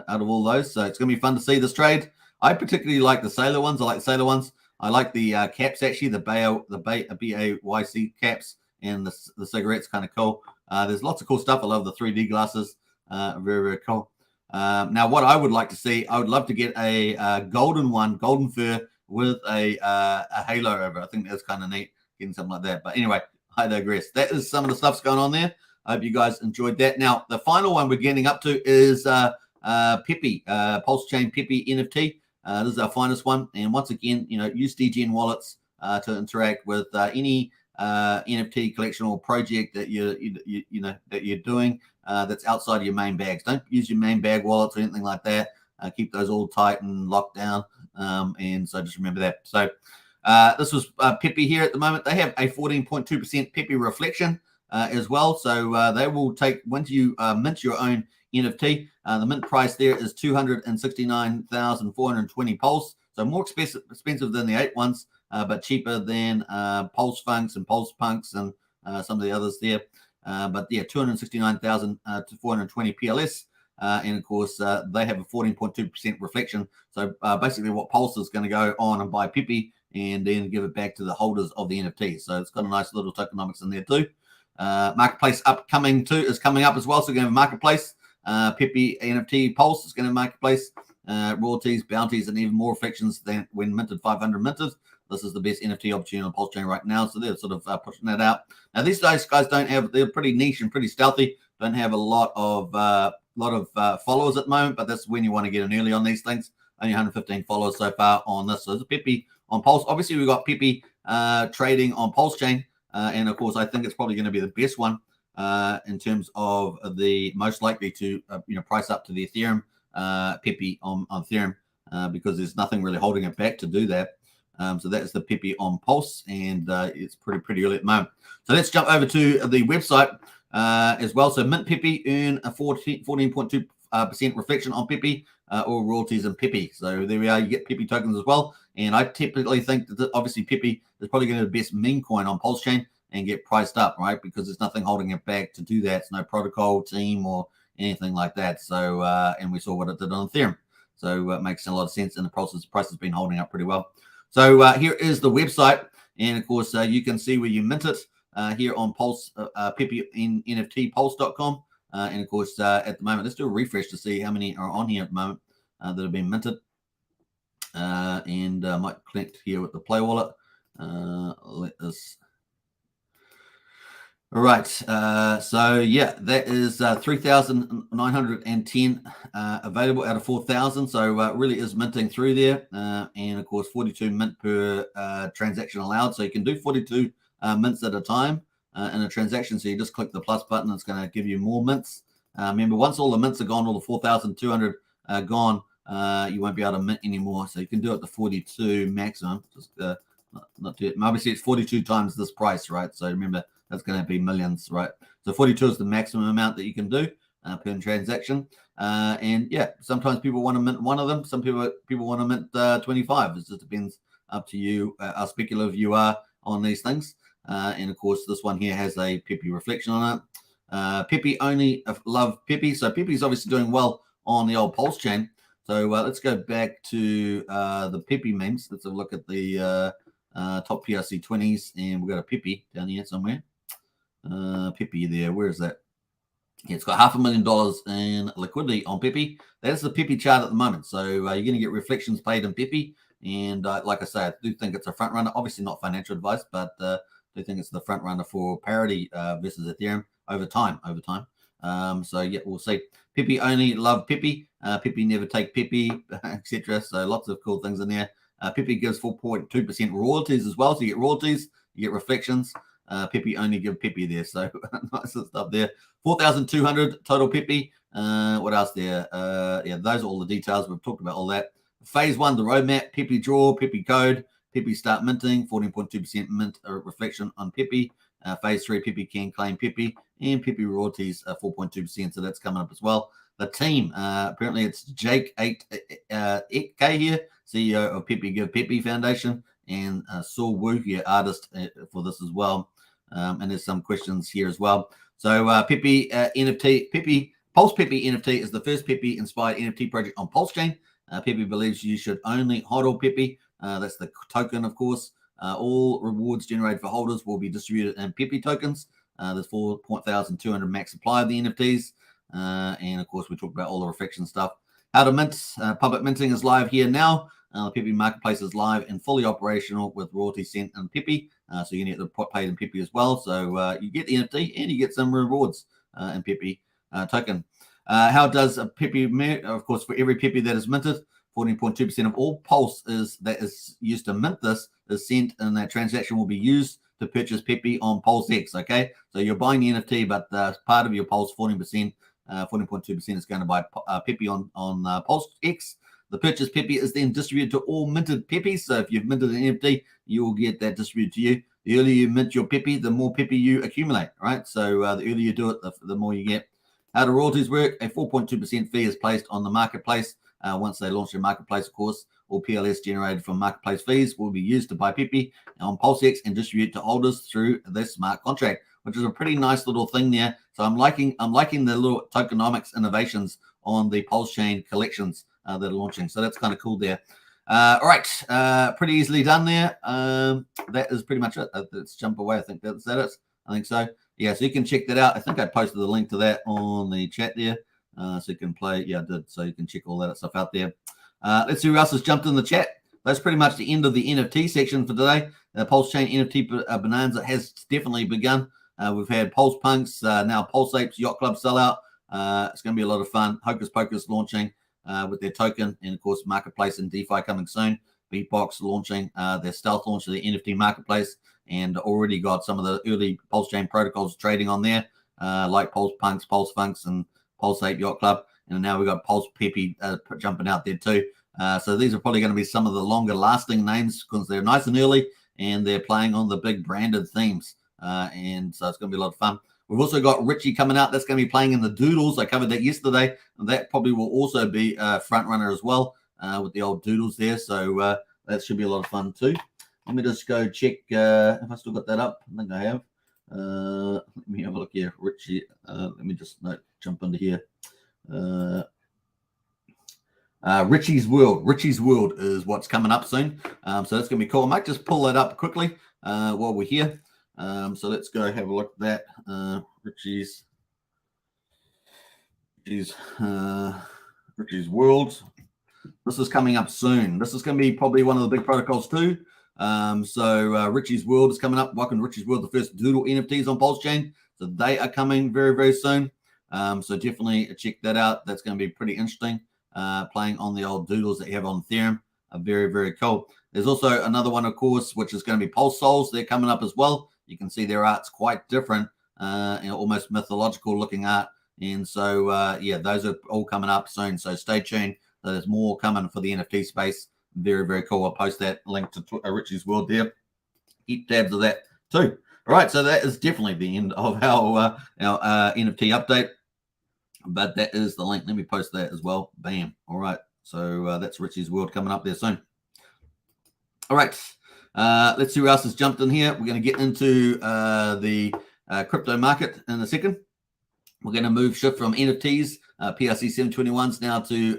out of all those. So it's going to be fun to see this trade. I particularly like the sailor ones. I like the sailor ones. I like the caps actually, the BAYC caps, and the cigarettes, kind of cool. There's lots of cool stuff. I love the 3D glasses. Very, very cool. Now, what I would like to see, I would love to get a golden fur with a halo over. I think that's kind of neat, getting something like that. But anyway, I digress. That is some of the stuff's going on there. I hope you guys enjoyed that. Now, the final one we're getting up to is Pepe, Pulsechain Pepe NFT. This is our finest one. And once again, use DGN wallets to interact with any NFT collection or project that you're doing that's outside of your main bags. Don't use your main bag wallets or anything like that. Keep those all tight and locked down. And so just remember that. So this was Pepe here at the moment. They have a 14.2% Pepe reflection as well. So they will take, once you mint your own NFT, the mint price there is 269,420 Pulse. So more expensive than the 8 ones, but cheaper than Pulse Funks and Pulse Punks and some of the others there. But yeah, 269,420 PLS. And of course, they have a 14.2% reflection. So basically what Pulse is going to go on and buy Pepe and then give it back to the holders of the NFT. So it's got a nice little tokenomics in there too. Marketplace is coming up as well. So we're going to have a marketplace. Pepe NFT Pulse is going to have a marketplace. Royalties, bounties, and even more reflections than when minted 500 minted. This is the best NFT opportunity on Pulsechain right now. So they're sort of pushing that out. Now these guys don't have, they're pretty niche and pretty stealthy. Don't have a lot of followers at the moment, but that's when you want to get in early on these things. Only 115 followers so far on this. So it's a Pepe on Pulse. Obviously, we've got Pepe trading on Pulsechain. And of course, I think it's probably going to be the best one in terms of the most likely to price up to the Ethereum Pepe on Ethereum because there's nothing really holding it back to do that. So that's the Pepe on Pulse, and it's pretty early at the moment. So let's jump over to the website as well. So Mint Pepe earn a 14.2% percent reflection on Pippi or royalties in Pippi. So there we are. You get Pippi tokens as well. And I typically think that obviously Pippi is probably going to be the best meme coin on Pulsechain and get priced up, right? Because there's nothing holding it back to do that. It's no protocol team or anything like that. So, and we saw what it did on Ethereum. So it makes a lot of sense. And the price has been holding up pretty well. So here is the website. And of course, you can see where you mint it here on Pulse, Pippi in NFT Pulse.com. And of course, at the moment, let's do a refresh to see how many are on here at the moment that have been minted. And I might connect here with the Play Wallet. Let us. All right. So yeah, that is 3,910 available out of 4,000. So really is minting through there. And of course, 42 mint per transaction allowed. So you can do 42 mints at a time in a transaction. So you just click the plus button. It's going to give you more mints. Remember, once all the mints are gone, all the 4,200 gone, you won't be able to mint anymore. So you can do it to 42 maximum. Just not too, obviously it's 42 times this price, right? So remember, that's going to be millions, right? So 42 is the maximum amount that you can do per transaction. And yeah, sometimes people want to mint one of them. Some people want to mint 25. It just depends up to you, how speculative you are on these things. And of course, this one here has a Pippi reflection on it. Pippi only love Pippi. So Pippi's obviously doing well on the old Pulse chain. So let's go back to the Pippi memes. Let's have a look at the top PRC 20s, and we've got a Pippi down here somewhere. Pippi there, where is that? Yeah, it's got $500,000 in liquidity on Pippi. That's the Pippi chart at the moment. So you're going to get reflections paid in Pippi. And like I say, I do think it's a front runner. Obviously not financial advice, but I do think it's the front runner for parity versus Ethereum over time. So yeah, we'll see. Pippi only love Pippi. Pippi never take Pippi, etc. So lots of cool things in there. Pippi gives 4.2% royalties as well. So you get royalties, you get reflections. Pippi only give Pippi there. So nice stuff there. 4,200 total Pippi. What else there? Yeah, those are all the details. We've talked about all that. Phase 1, the roadmap, Pippi draw, Pippi code, Pippi start minting, 14.2% mint reflection on Pippi. Phase 3, Pippi can claim Pippi, and Pippi royalties 4.2%. So that's coming up as well. The team, apparently it's Jake 8K here, CEO of Pippi Give Pippi Foundation, and Saul Wu here, artist for this as well. And there's some questions here as well. So Pippi NFT, Pulse Pippi NFT is the first Pippi inspired NFT project on Pulse Chain. Pippi believes you should only hodl Pippi. That's the token, of course. All rewards generated for holders will be distributed in Pippi tokens. There's 4,200 max supply of the NFTs. And of course, we talked about all the reflection stuff. How to mint. Public minting is live here now. The Pippi marketplace is live and fully operational with royalty sent in Pippi. So you get the paid in Pippi as well. So you get the NFT and you get some rewards in Pippi token. How does a Pippi mint? Of course, for every Pippi that is minted, 14.2% of all Pulse that is used to mint this is sent, and that transaction will be used to purchase Pippi on Pulse X. Okay, so you're buying the NFT, but part of your Pulse, 14%, 14.2% is going to buy Pippi on Pulse X. The purchase Pippi is then distributed to all minted Pippis. So if you've minted an NFT, you will get that distributed to you. The earlier you mint your Pippi, the more Pippi you accumulate, right? So the earlier you do it, the more you get. How do royalties work? A 4.2% fee is placed on the marketplace. Once they launch their marketplace, of course, all PLS generated from marketplace fees will be used to buy Pippi on PulseX and distribute to holders through this smart contract, which is a pretty nice little thing there. So I'm liking the little tokenomics innovations on the Pulse chain collections that are launching. So that's kind of cool there. All right, pretty easily done there. That is pretty much it. Let's jump away. I think that's that it. I think so. Yeah, so you can check that out. I think I posted the link to that on the chat there. So you can play. Yeah, I did. So you can check all that stuff out there. Let's see who else has jumped in the chat. That's pretty much the end of the NFT section for today. The Pulse Chain NFT Bonanza has definitely begun. We've had Pulse Punks, now Pulse Ape Yacht Club sellout. It's going to be a lot of fun. Hocus Pocus launching with their token, and of course Marketplace and DeFi coming soon. BeatBox launching their stealth launch of the NFT Marketplace, and already got some of the early Pulse Chain protocols trading on there, like Pulse Punks, Pulse Funks, and Pulse Ape Yacht Club. And now we've got Pulse Pippi jumping out there too. So these are probably going to be some of the longer lasting names because they're nice and early and they're playing on the big branded themes. And so it's going to be a lot of fun. We've also got Richie coming out. That's going to be playing in the Doodles. I covered that yesterday. And that probably will also be a front runner as well with the old Doodles there. So that should be a lot of fun too. Let me just go check if I still got that up. I think I have. Let me have a look here. Richie, let me just jump into here. Richie's World. Richie's World is what's coming up soon. So that's going to be cool. I might just pull that up quickly while we're here. So let's go have a look at that. Richie's World. This is coming up soon. This is going to be probably one of the big protocols too. So Richie's World is coming up. Welcome to Richie's World, the first Doodle NFTs on Pulsechain. So they are coming very, very soon. So definitely check that out. That's going to be pretty interesting. Playing on the old Doodles that you have on Ethereum are very, very cool. There's also another one, of course, which is going to be Pulse Souls. They're coming up as well. You can see their art's quite different, almost mythological looking art. And so, yeah, those are all coming up soon. So stay tuned. There's more coming for the NFT space. Very, very cool. I'll post that link to Richie's World there. Keep tabs of that too. All right, so that is definitely the end of our NFT update. But that is the link. Let me post that as well. Bam. All right. So that's Richie's World coming up there soon. All right. Let's see who else has jumped in here. We're going to get into the crypto market in a second. We're going to shift from NFTs, PRC 721s now to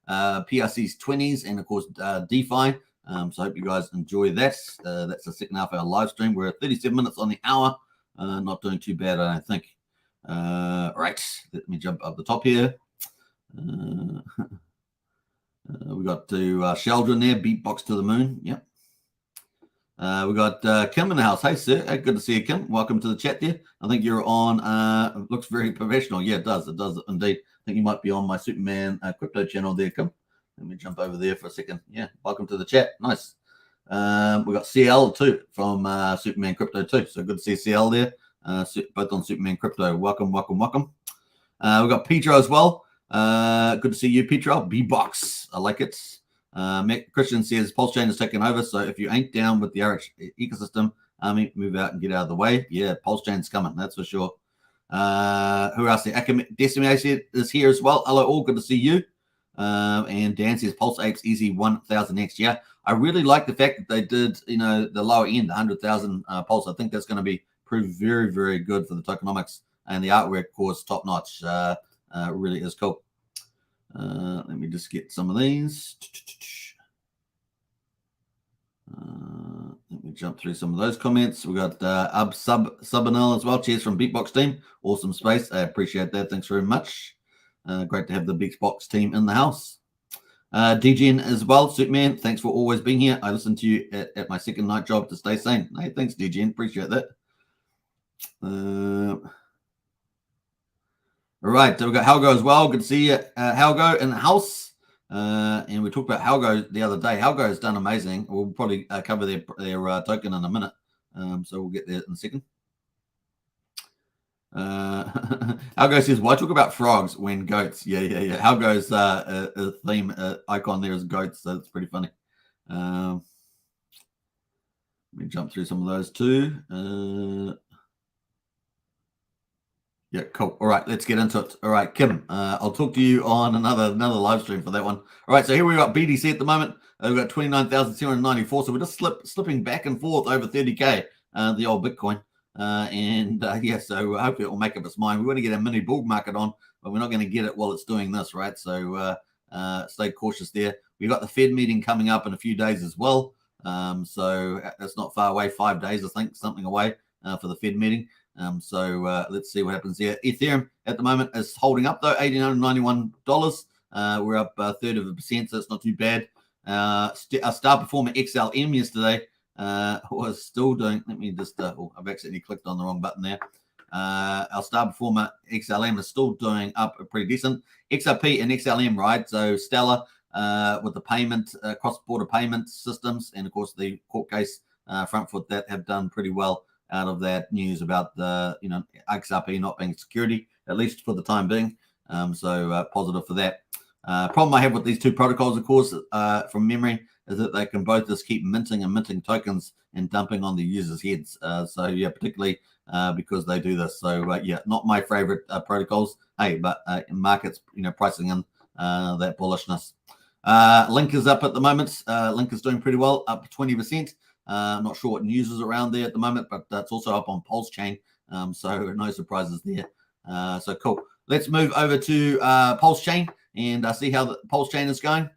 PRC's 20s and, of course, DeFi. So I hope you guys enjoy that. That's the second half of our live stream. We're at 37 minutes on the hour. Not doing too bad, I don't think. Right, let me jump up the top here. We got to Sheldon there, BeatBox to the moon. Yep. We got Kim in the house. Hey, sir. Hey, good to see you, Kim. Welcome to the chat there. I think you're on. Looks very professional. Yeah, it does. It does indeed. I think you might be on my Superman crypto channel there, Kim. Let me jump over there for a second. Yeah, welcome to the chat. Nice. We got CL too from Superman Crypto too. So good to see CL there. Both on Superman Crypto. Welcome, welcome, welcome. We've got Pedro as well. Good to see you, Pedro. BeatBox. I like it. Christian says Pulsechain is taking over. So if you ain't down with the RH ecosystem, move out and get out of the way. Yeah, Pulsechain's coming. That's for sure. Who else there? Decimate is here as well. Hello, all. Good to see you. And Dan says Pulse Apes easy 1,000 next year. I really like the fact that they did, the lower end, 100,000 Pulse. I think that's going to be proved very, very good for the tokenomics, and the artwork, of course, top notch. Really is cool. Let me just get some of these. Let me jump through some of those comments. We got Subbanel as well. Cheers from BeatBox team. Awesome space. I appreciate that. Thanks very much. Great to have the BeatBox team in the house. DGN as well. Superman, thanks for always being here. I listened to you at my second night job to stay sane. Hey, thanks, DGN. Appreciate that. All right, so we've got Halgo as well. Good to see you, Halgo, in the house. And we talked about Halgo the other day. Halgo has done amazing. We'll probably cover their token in a minute. So we'll get there in a second. Halgo says, why talk about frogs when goats? Yeah. Halgo's theme icon there is goats, so it's pretty funny. Let me jump through some of those too. Yeah, cool. All right, let's get into it. All right, Kim, I'll talk to you on another live stream for that one. All right, so here we got BTC at the moment. We've got 29,794. So we're just slipping back and forth over 30K, the old Bitcoin. Yeah, so hopefully it will make up its mind. We want to get a mini bull market on, but we're not going to get it while it's doing this, right? So stay cautious there. We've got the Fed meeting coming up in a few days as well. So it's not far away, 5 days, I think, something away for the Fed meeting. So let's see what happens here. Ethereum at the moment is holding up though, $1,891. We're up 1/3%, so it's not too bad. Our star performer XLM yesterday was still doing. Let me just. I've accidentally clicked on the wrong button there. Our star performer XLM is still doing up pretty decent. XRP and XLM, right? So Stellar with the payment cross-border payment systems, and of course the court case front foot that have done pretty well out of that news about the XRP not being security, at least for the time being. So positive for that. Problem I have with these two protocols, of course, from memory, is that they can both just keep minting and minting tokens and dumping on the users' heads. So yeah, particularly because they do this. So yeah, not my favorite protocols. Hey, but markets, pricing in that bullishness. Link is up at the moment. Link is doing pretty well, up 20%. Not sure what news is around there at the moment, but it's also up on Pulsechain. So no surprises there. So cool. Let's move over to Pulsechain and see how the Pulsechain is going.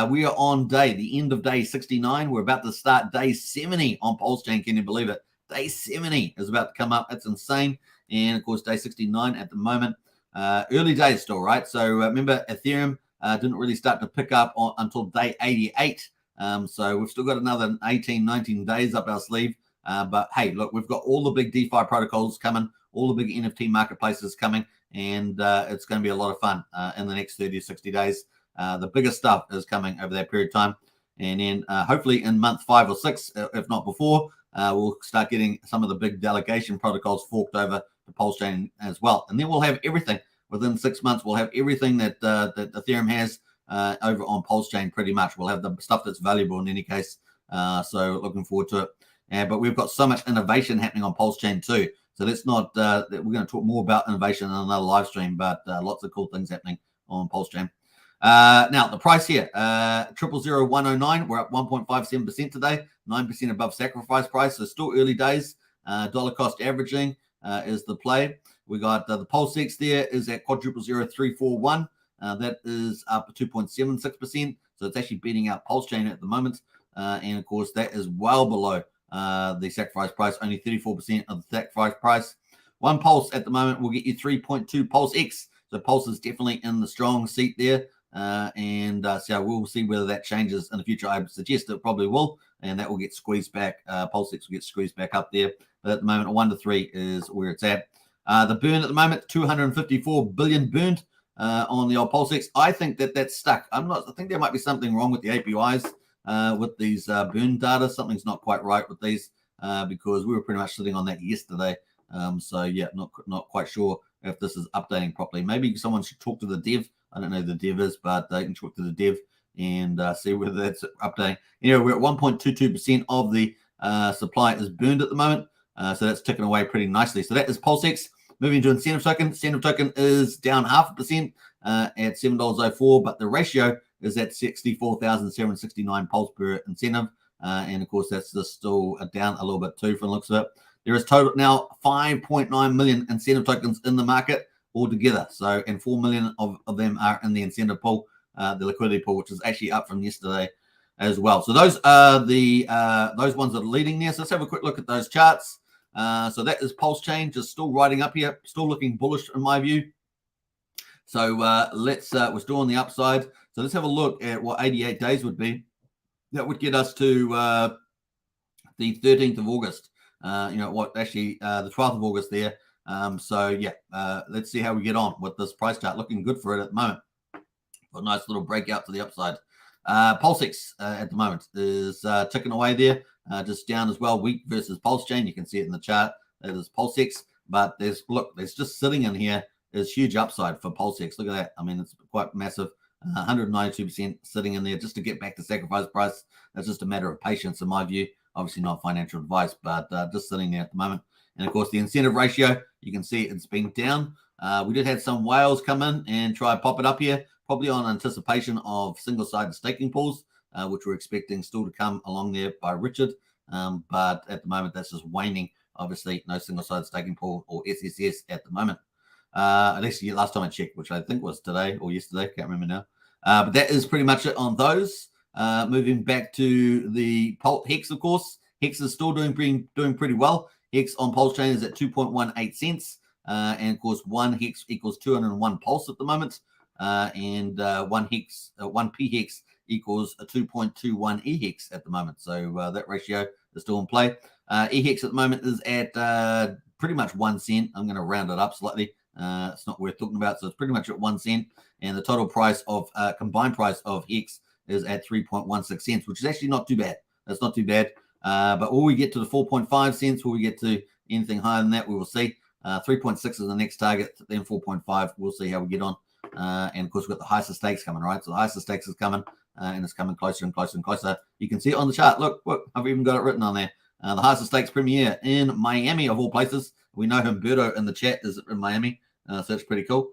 We are on the end of day 69. We're about to start day 70 on Pulsechain. Can you believe it? Day 70 is about to come up. It's insane. And of course, day 69 at the moment. Early days still, right? So remember, Ethereum didn't really start to pick up until day 88. So we've still got another 18, 19 days up our sleeve. But hey, look, we've got all the big DeFi protocols coming, all the big NFT marketplaces coming, and it's going to be a lot of fun in the next 30 to 60 days. The biggest stuff is coming over that period of time. And then hopefully in month 5 or 6, if not before, we'll start getting some of the big delegation protocols forked over to Pulsechain as well. And then we'll have everything. Within 6 months, we'll have everything that Ethereum has over on Pulsechain pretty much. We'll have the stuff that's valuable in any case. So looking forward to it. But we've got so much innovation happening on Pulsechain too. So let's not, we're going to talk more about innovation in another live stream, but lots of cool things happening on Pulsechain. Now, the price here, 000109, we're up 1.57% today, 9% above sacrifice price. So still early days. Dollar cost averaging is the play. We got the Pulsex there is at 000341. That is up 2.76%. So it's actually beating out Pulsechain at the moment. And of course, that is well below the sacrifice price, only 34% of the sacrifice price. One Pulse at the moment will get you 3.2 Pulse X. So Pulse is definitely in the strong seat there. So we'll see whether that changes in the future. I suggest it probably will, and that will get squeezed back. Pulse X will get squeezed back up there. But at the moment, 1 to 3 is where it's at. The burn at the moment, 254 billion burned on the old Pulsex. I think that's stuck. I think there might be something wrong with the APIs with these burn data. Something's not quite right with these because we were pretty much sitting on that yesterday. So yeah, not quite sure if this is updating properly. Maybe someone should talk to the dev. I don't know who the dev is, but they can talk to the dev and see whether that's updating. We're at 1.22% of the supply is burned at the moment. So that's ticking away pretty nicely. So that is Pulsex. Moving to incentive token. Incentive token is down 0.5% at $7.04, but the ratio is at 64,769 pulse per incentive. And of course, that's just still down a little bit too from the looks of it. There is total now 5.9 million incentive tokens in the market altogether. So, and 4 million of them are in the incentive pool, the liquidity pool, which is actually up from yesterday as well. So those are the those ones that are leading there. So let's have a quick look at those charts. So that is Pulsechain, just still riding up here, still looking bullish in my view. So we're still on the upside. So let's have a look at what 88 days would be. That would get us to the 13th of August. The 12th of August there. Let's see how we get on with this price chart. Looking good for it at the moment. A nice little breakout to the upside. Pulsex at the moment is ticking away there, just down as well. Weak versus Pulsechain. You can see it in the chart. That is Pulsex. But there's just sitting in here is huge upside for Pulsex. Look at that. I mean, it's quite massive. 192% sitting in there just to get back to sacrifice price. That's just a matter of patience in my view. Obviously not financial advice, but just sitting there at the moment. And of course, the incentive ratio, you can see it's been down. We did have some whales come in and try and pop it up here, probably on anticipation of single-sided staking pools, which we're expecting still to come along there by Richard. But at the moment, that's just waning. Obviously, no single-sided staking pool or SSS at the moment. At least last time I checked, which I think was today or yesterday, can't remember now. But that is pretty much it on those. Moving back to the Hex, of course. Hex is still doing pretty well. Hex on Pulsechain is at 2.18 cents. And of course, 1 Hex equals 201 Pulse at the moment. And 1 P Hex equals a 2.21 E Hex at the moment. So that ratio is still in play. E Hex at the moment is at pretty much 1 cent. I'm going to round it up slightly. It's not worth talking about. So it's pretty much at 1 cent. And the total price of combined price of Hex is at 3.16 cents, which is actually not too bad. That's not too bad. But will we get to the 4.5 cents? Will we get to anything higher than that? We will see. 3.6 is the next target, then 4.5. We'll see how we get on. And of course, we've got the highest stakes coming, right? So the highest stakes is coming, and it's coming closer and closer and closer. You can see it on the chart. Look, I've even got it written on there. The highest stakes premiere in Miami, of all places, We know Humberto in the chat is in Miami, so that's pretty cool.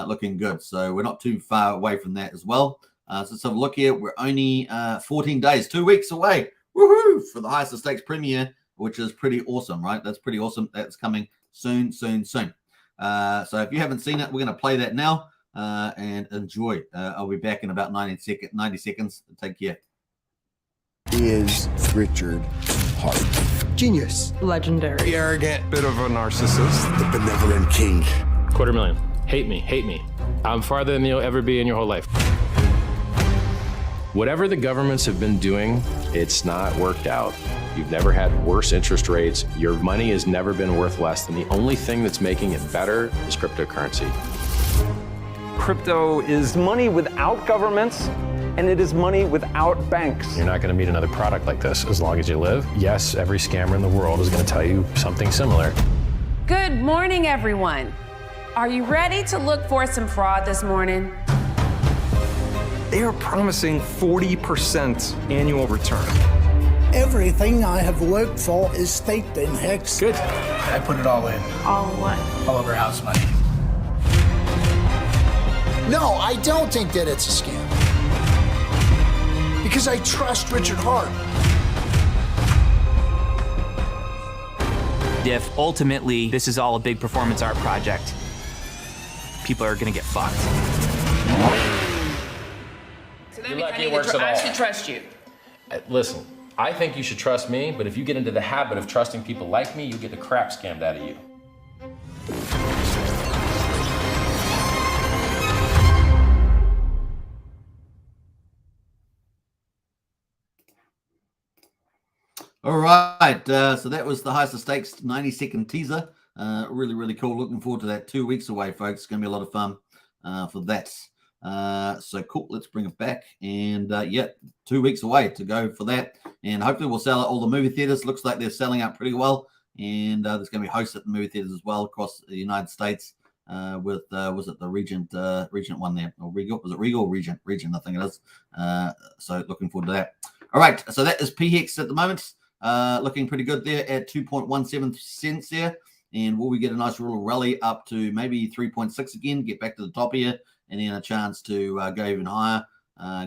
Looking good. So we're not too far away from that as well. So let's have a look here. We're only 14 days, 2 weeks away. Woohoo! For the Highest Stakes premiere, which is pretty awesome, right? That's pretty awesome. That's coming soon, soon, soon. So if you haven't seen it, we're going to play that now and enjoy. I'll be back in about 90 seconds. Take care. Is Richard Hart. Genius. Legendary. Arrogant, bit of a narcissist. The benevolent king. $250,000. Hate me. I'm farther than you'll ever be in your whole life. Whatever the governments have been doing, it's not worked out. You've never had worse interest rates. Your money has never been worth less. And the only thing that's making it better is cryptocurrency. Crypto is money without governments, and it is money without banks. You're not going to meet another product like this as long as you live. Yes, every scammer in the world is going to tell you something similar. Good morning, everyone. Are you ready to look for some fraud this morning? They are promising 40% annual return. Everything I have worked for is staked in Hex. Good. I put it all in. All what? All over house money. No, I don't think that it's a scam. Because I trust Richard Hart. If ultimately this is all a big performance art project, people are gonna get fucked. So that You're means lucky it works at I all. should trust you. Listen, I think you should trust me, but if you get into the habit of trusting people like me, you get the crap scammed out of you. All right, so that was the Highest Stakes 90-second teaser. Really, really cool. Looking forward to that. 2 weeks away, folks. It's going to be a lot of fun for that. So cool. Let's bring it back. And yeah, 2 weeks away to go for that. And hopefully we'll sell at all the movie theaters. Looks like they're selling out pretty well. And there's going to be hosts at the movie theaters as well across the United States with, was it the Regent one there? Or Regal? Was it Regal? Regent, I think it is. So looking forward to that. All right, so that is PHEX at the moment. Looking pretty good there at 2.17 cents there. And will we get a nice little rally up to maybe 3.6 again, get back to the top here, and then a chance to go even higher,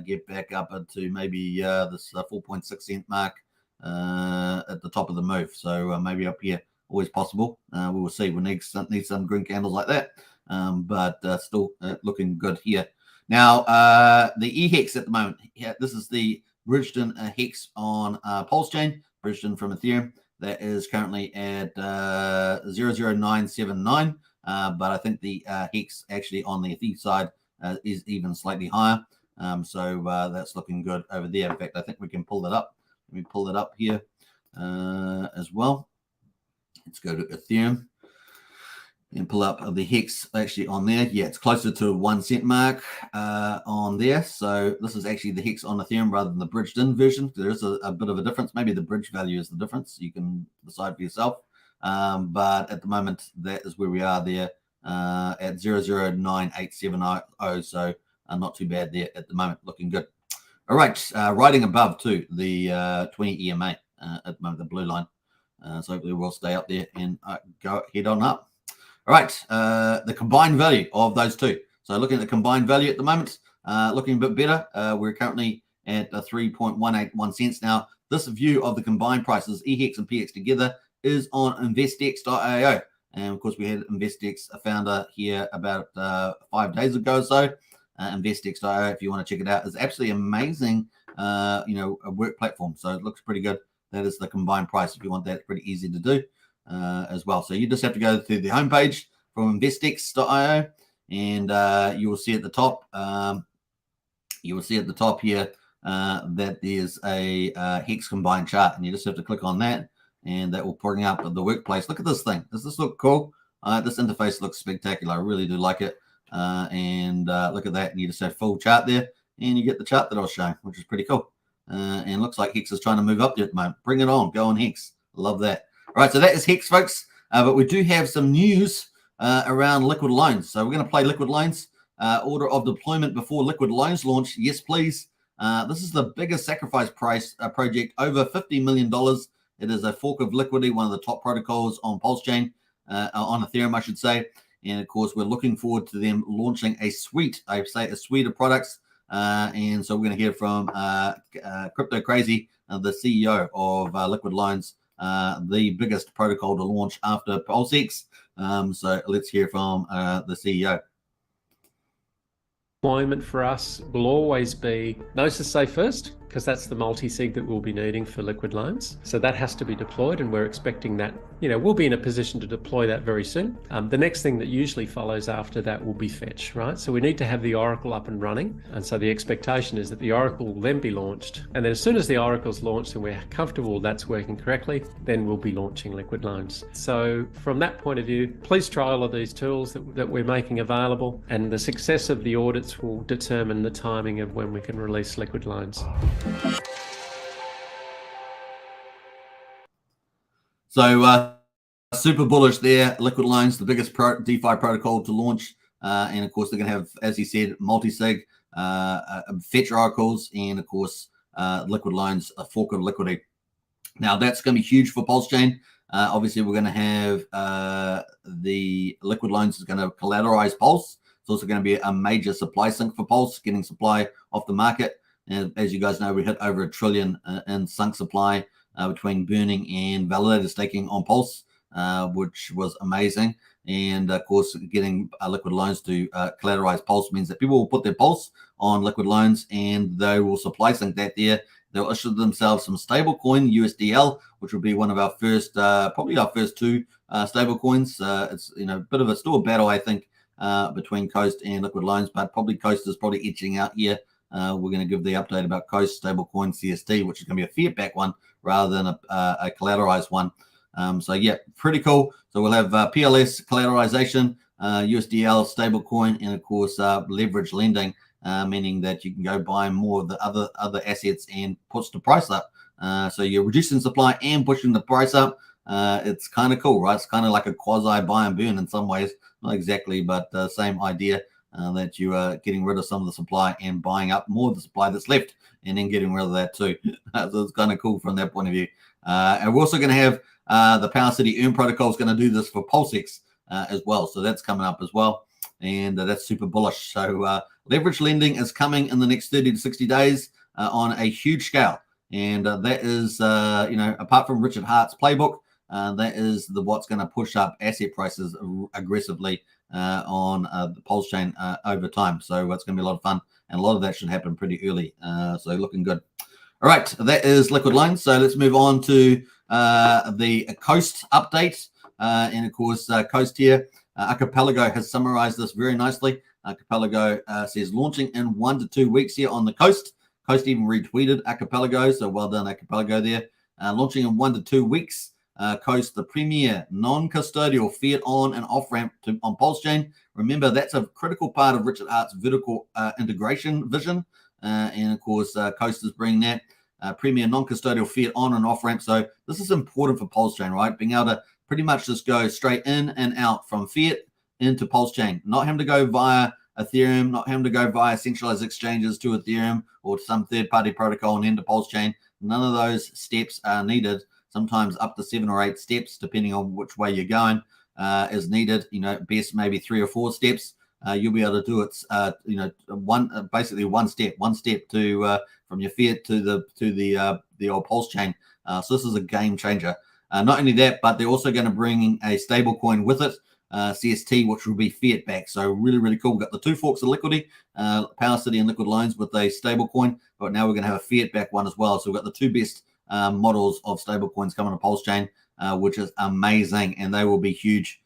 get back up into maybe this 4.6 cent mark at the top of the move. So maybe up here, always possible. We will see. We need some green candles like that, but still looking good here. Now, the eHex at the moment, yeah, this is the Bridgeton Hex on Pulsechain. Bridgeton from Ethereum, that is currently at 00979, but I think the Hex actually on the Ether side is even slightly higher, so that's looking good over there. In fact, I think we can pull that up. Let me pull it up here as well. Let's go to Ethereum and pull up the Hex actually on there. Yeah, it's closer to 1 cent mark on there. So this is actually the Hex on Ethereum rather than the bridged-in version. There is a bit of a difference. Maybe the bridge value is the difference. You can decide for yourself. But at the moment, that is where we are there at 0098700. So not too bad there at the moment. Looking good. All right, riding above too the 20 EMA at the moment, the blue line. So hopefully we'll stay up there and go head on up. All right, the combined value of those two. So looking at the combined value at the moment, looking a bit better. We're currently at 3.181 cents now. This view of the combined prices, eHex and PX together, is on investx.io. And of course, we had investx, a founder here about 5 days ago or so. Investx.io, if you want to check it out, is absolutely amazing. A work platform. So it looks pretty good. That is the combined price. If you want that, it's pretty easy to do. As well. So you just have to go to the homepage from investx.io and you will see at the top here that there's a Hex combined chart, and you just have to click on that and that will bring up the workplace. Look at this thing. Does this look cool? This interface looks spectacular. I really do like it. And look at that, and you just have full chart there and you get the chart that I was showing, which is pretty cool. And looks like Hex is trying to move up there at the moment. Bring it on. Go on, Hex. Love that. All right, so that is Hex, folks. But we do have some news around liquid loans. So we're going to play liquid loans. Order of deployment before liquid loans launch. Yes, please. This is the biggest sacrifice price project, over $50 million. It is a fork of Liquidity, one of the top protocols on Pulsechain. on Ethereum, I should say. And of course, we're looking forward to them launching a suite of products. And so we're going to hear from Crypto Crazy, the CEO of Liquid Loans, the biggest protocol to launch after Pulsechain. So let's hear from the CEO. Deployment for us will always be Gnosis Safe first, because that's the multi-sig that we'll be needing for Liquid Loans. So that has to be deployed, and we're expecting that, we'll be in a position to deploy that very soon. The next thing that usually follows after that will be Fetch, right? So we need to have the Oracle up and running. And so the expectation is that the Oracle will then be launched. And then as soon as the Oracle's launched and we're comfortable that's working correctly, then we'll be launching Liquid Loans. So from that point of view, please try all of these tools that we're making available, and the success of the audits will determine the timing of when we can release Liquid Loans. So super bullish there. Liquid Loans, the biggest DeFi protocol to launch. And of course, they're going to have, as he said, multi-sig, Fetch oracles, and of course, Liquid Loans, a fork of Liquidity. Now, that's going to be huge for Pulsechain. Obviously, we're going to have the Liquid Loans is going to collateralize Pulse. It's also going to be a major supply sink for Pulse, getting supply off the market. And as you guys know, we hit over $1 trillion in sunk supply between burning and validator staking on Pulse, which was amazing. And of course, getting Liquid Loans to collateralize Pulse means that people will put their Pulse on Liquid Loans, and they will supply sink that there. They'll issue themselves some stable coin, USDL, which will be one of our first, probably our first two stable coins. It's a bit of still a battle, I think, between Coast and Liquid Loans, but probably Coast is probably etching out here. We're going to give the update about Coast stablecoin CST, which is going to be a fiat back one rather than a collateralized one. So yeah, pretty cool. So we'll have PLS collateralization, USDL stablecoin, and of course leverage lending, meaning that you can go buy more of the other assets and push the price up. So you're reducing supply and pushing the price up. It's kind of cool, right? It's kind of like a quasi buy and burn in some ways, not exactly, but same idea. That you are getting rid of some of the supply and buying up more of the supply that's left, and then getting rid of that too. So it's kind of cool from that point of view. And we're also going to have the Power City Earn protocol is going to do this for Pulsechain as well. So that's coming up as well, and that's super bullish. So leverage lending is coming in the next 30 to 60 days on a huge scale, and that is apart from Richard Hart's playbook, that is what's going to push up asset prices aggressively on the Pulsechain over time. So it's going to be a lot of fun, and a lot of that should happen pretty early. So looking good. All right, that is Liquid Loans. So let's move on to the Coast update. And of course, Coast here, Archipelago has summarized this very nicely. Archipelago says launching in 1 to 2 weeks here on the Coast. Coast even retweeted Archipelago, so well done, Archipelago there. Launching in 1 to 2 weeks. Coast, the premier non-custodial fiat on and off ramp on Pulsechain. Remember, that's a critical part of Richard Hart's vertical integration vision. And of course, Coast is bringing that premier non-custodial fiat on and off ramp. So this is important for Pulsechain, right? Being able to pretty much just go straight in and out from fiat into Pulsechain, not having to go via Ethereum, not having to go via centralized exchanges to Ethereum or some third-party protocol and into Pulsechain. None of those steps are needed. Sometimes up to 7 or 8 steps, depending on which way you're going, is needed. Best maybe 3 or 4 steps. You'll be able to do it. Basically one step to from your fiat to the old Pulsechain. So this is a game changer. Not only that, but they're also going to bring a stable coin with it, CST, which will be fiat back. So really, really cool. We've got the 2 forks of Liquidity, Power City and Liquid Loans with a stable coin, but now we're going to have a fiat back one as well. So we've got the 2 best models of stable coins coming to Pulsechain, which is amazing, and they will be huge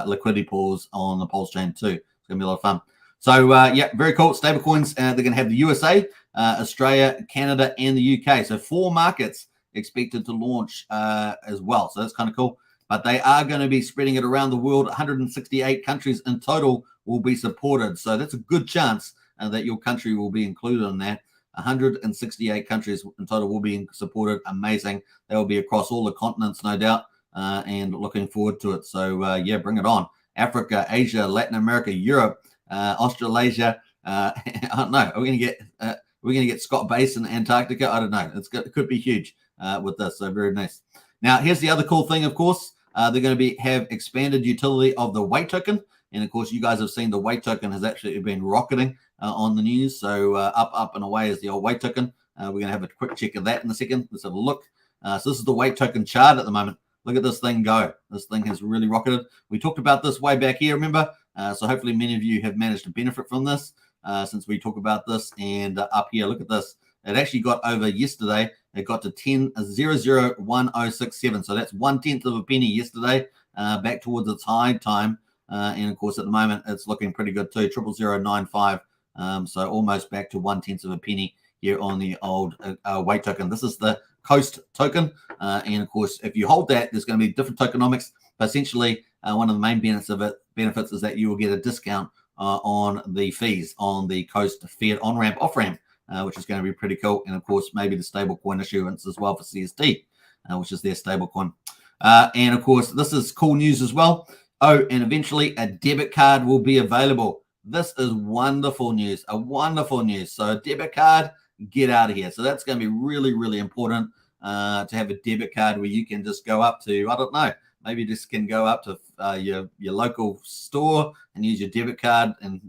liquidity pools on the Pulsechain too. It's gonna be a lot of fun. So yeah, very cool. Stable coins, they're gonna have the USA, Australia, Canada, and the UK. So 4 markets expected to launch as well. So that's kind of cool. But they are going to be spreading it around the world. 168 countries in total will be supported. So that's a good chance that your country will be included in that. 168 countries in total will be supported. Amazing. They will be across all the continents, no doubt, and looking forward to it. So yeah, bring it on. Africa, Asia, Latin America, Europe, Australasia. I don't know. Are we going to get Scott Base in Antarctica? I don't know. It could be huge with this. So very nice. Now, here's the other cool thing, of course. They're going to have expanded utility of the weight token. And of course, you guys have seen the weight token has actually been rocketing on the news. So up and away is the old weight token. We're going to have a quick check of that in a second. Let's have a look. So this is the weight token chart at the moment. Look at this thing go. This thing has really rocketed. We talked about this way back here, remember? So hopefully many of you have managed to benefit from this since we talk about this. And up here, look at this. It actually got over yesterday. It got to 10.001067. So that's 1/10 of a penny yesterday, back towards its high time. And of course, at the moment, it's looking pretty good too. 0.0095. So almost back to 1/10 of a penny here on the old weight token. This is the Coast token. And of course, if you hold that, there's going to be different tokenomics. But essentially, one of the main benefits is that you will get a discount on the fees on the Coast Fiat on-ramp, off-ramp, which is going to be pretty cool. And of course, maybe the stablecoin issuance as well for CST, which is their stablecoin. And of course, this is cool news as well. Oh, and eventually a debit card will be available. This is wonderful news, wonderful news. So a debit card, get out of here. So that's going to be really, really important to have a debit card where you can just go up to, I don't know, maybe you just can go up to your local store and use your debit card and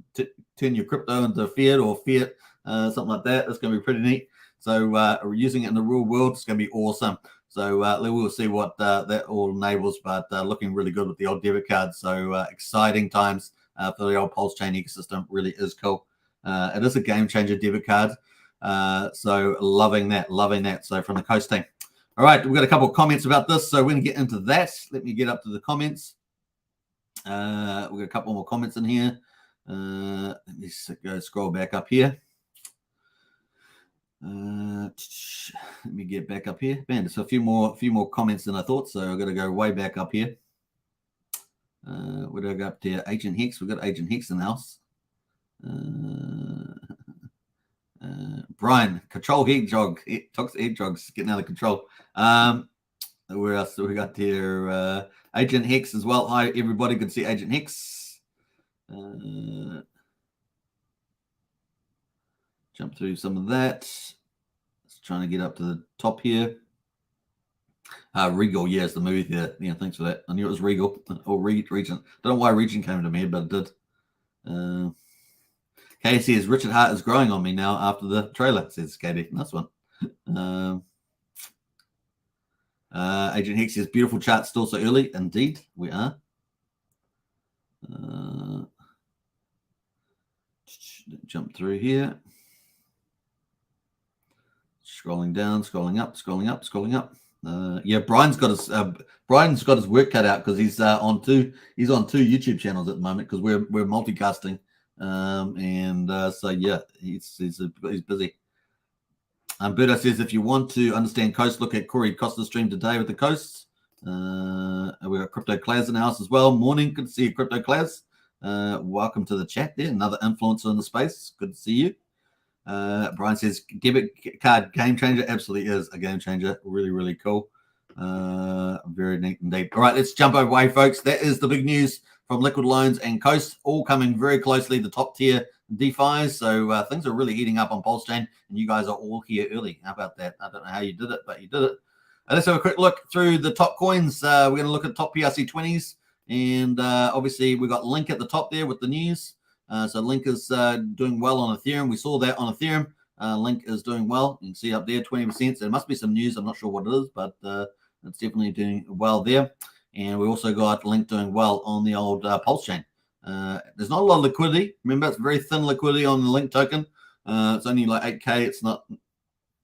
turn your crypto into fiat or fiat, something like that. That's going to be pretty neat. So using it in the real world, it's going to be awesome. So we'll see what that all enables, but looking really good with the old debit card. So exciting times for the old Pulsechain ecosystem. Really is cool. It is a game changer debit card. So loving that. So from the Coast team. All right, we've got a couple of comments about this. So we're going to get into that. Let me get up to the comments. We've got a couple more comments in here. Let me go scroll back up here. Let me get back up here. Man, there's a few more comments than I thought, so I've got to go way back up here. Where do I go up to? Agent Hex. We've got Agent Hex in the house. Brian, control hedgehog. Toxic hedgehogs getting out of control. Where else do we got here? Agent Hex as well. Hi, everybody. Good to see Agent Hex. Jump through some of that. Just trying to get up to the top here. Regal, yeah, it's the movie there. Yeah, thanks for that. I knew it was Regal or Regent. Don't know why Regent came to me, but it did. Katie says Richard Hart is growing on me now after the trailer, says Katie. Nice one. Agent Hex says beautiful chart still so early. Indeed, we are. Jump through here. Scrolling down, scrolling up, scrolling up, scrolling up. Yeah, Brian's got his work cut out because he's on two YouTube channels at the moment because we're multicasting. So yeah, he's busy. Berto says if you want to understand Coast, look at Corey Costa's stream today with the Coasts. We got Crypto Class in the house as well. Morning, good to see you, Crypto Class. Welcome to the chat there. Another influencer in the space. Good to see you. Brian says debit card game changer. Absolutely is a game changer. Really, really cool. Very neat indeed. All right, let's jump away, folks. That is the big news from Liquid Loans and Coast, all coming very closely to top tier DeFis. So things are really heating up on Pulsechain, and you guys are all here early. How about that? I don't know how you did it, but you did it. Let's have a quick look through the top coins. We're going to look at top PRC20s, and obviously we got Link at the top there with the news. So Link is doing well on Ethereum. We saw that on Ethereum. Link is doing well. You can see up there 20%. So there must be some news. I'm not sure what it is, but it's definitely doing well there. And we also got Link doing well on the old Pulsechain. There's not a lot of liquidity. Remember, it's very thin liquidity on the Link token. It's only like 8K. It's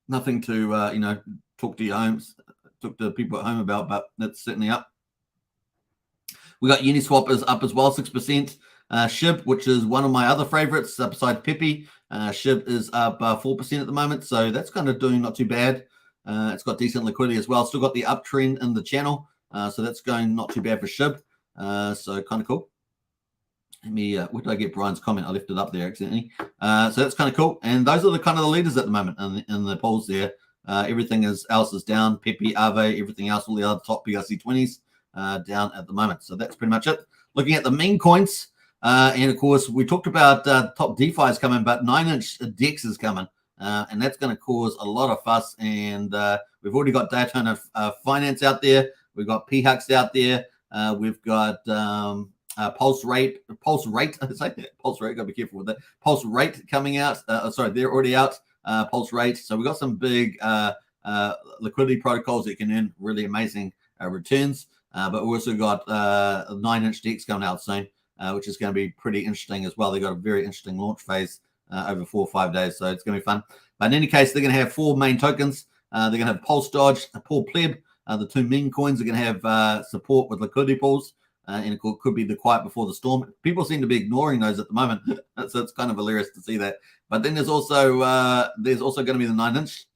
nothing to talk to people at home about, but that's certainly up. We got Uniswap is up as well, 6%. SHIB, which is one of my other favorites, besides Pepe. SHIB is up 4% at the moment, so that's kind of doing not too bad. It's got decent liquidity as well. Still got the uptrend in the channel, so that's going not too bad for SHIB. So kind of cool. Let me, where did I get Brian's comment? I left it up there accidentally. So that's kind of cool. And those are the kind of the leaders at the moment in the polls there. Everything else is down. Pepe, Aave, everything else, all the other top PRC20s down at the moment. So that's pretty much it. Looking at the meme coins, and of course, we talked about top DeFi is coming, but 9-inch DEX is coming. And that's going to cause a lot of fuss. And we've already got Daytona Finance out there. We've got P-Hux out there. We've got Pulse Rate, Pulse Rate, gotta be careful with that. Pulse Rate coming out. Sorry, they're already out. Pulse Rate. So we've got some big liquidity protocols that can earn really amazing returns. But we've also got a 9-inch DEX coming out soon, which is going to be pretty interesting as well. They've got a very interesting launch phase over 4 or 5 days, so it's going to be fun. But in any case, they're going to have 4 main tokens. They're going to have Pulse Dodge, Paul Pleb. The 2 meme coins are going to have support with liquidity pools. And it could be the quiet before the storm. People seem to be ignoring those at the moment, so it's kind of hilarious to see that. But then there's also going to be the 9-inch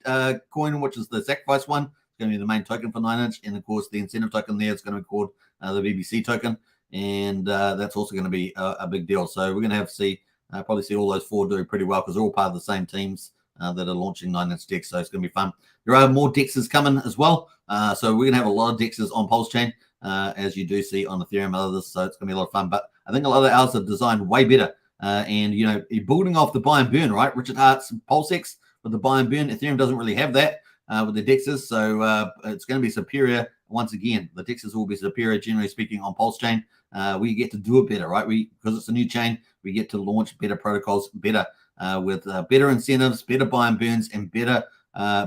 coin, which is the sacrifice one. It's going to be the main token for 9-inch, and of course the incentive token there is going to be called the BBC token, and that's also going to be a big deal. So we're going to have to probably see all those 4 do pretty well because they're all part of the same teams that are launching 9-inch DEX. So it's going to be fun. There are more DEXs coming as well, so we're going to have a lot of DEXs on Pulsechain. As you do see on Ethereum and others, so it's going to be a lot of fun. But I think a lot of ours are designed way better. And, you know, you're building off the buy and burn, right? Richard Hart's PulseX with the buy and burn. Ethereum doesn't really have that with the DEXs, so it's going to be superior. Once again, the DEXs will be superior, generally speaking, on Pulsechain. We get to do it better, right? Because it's a new chain, we get to launch better protocols, better with better incentives, better buy and burns, and better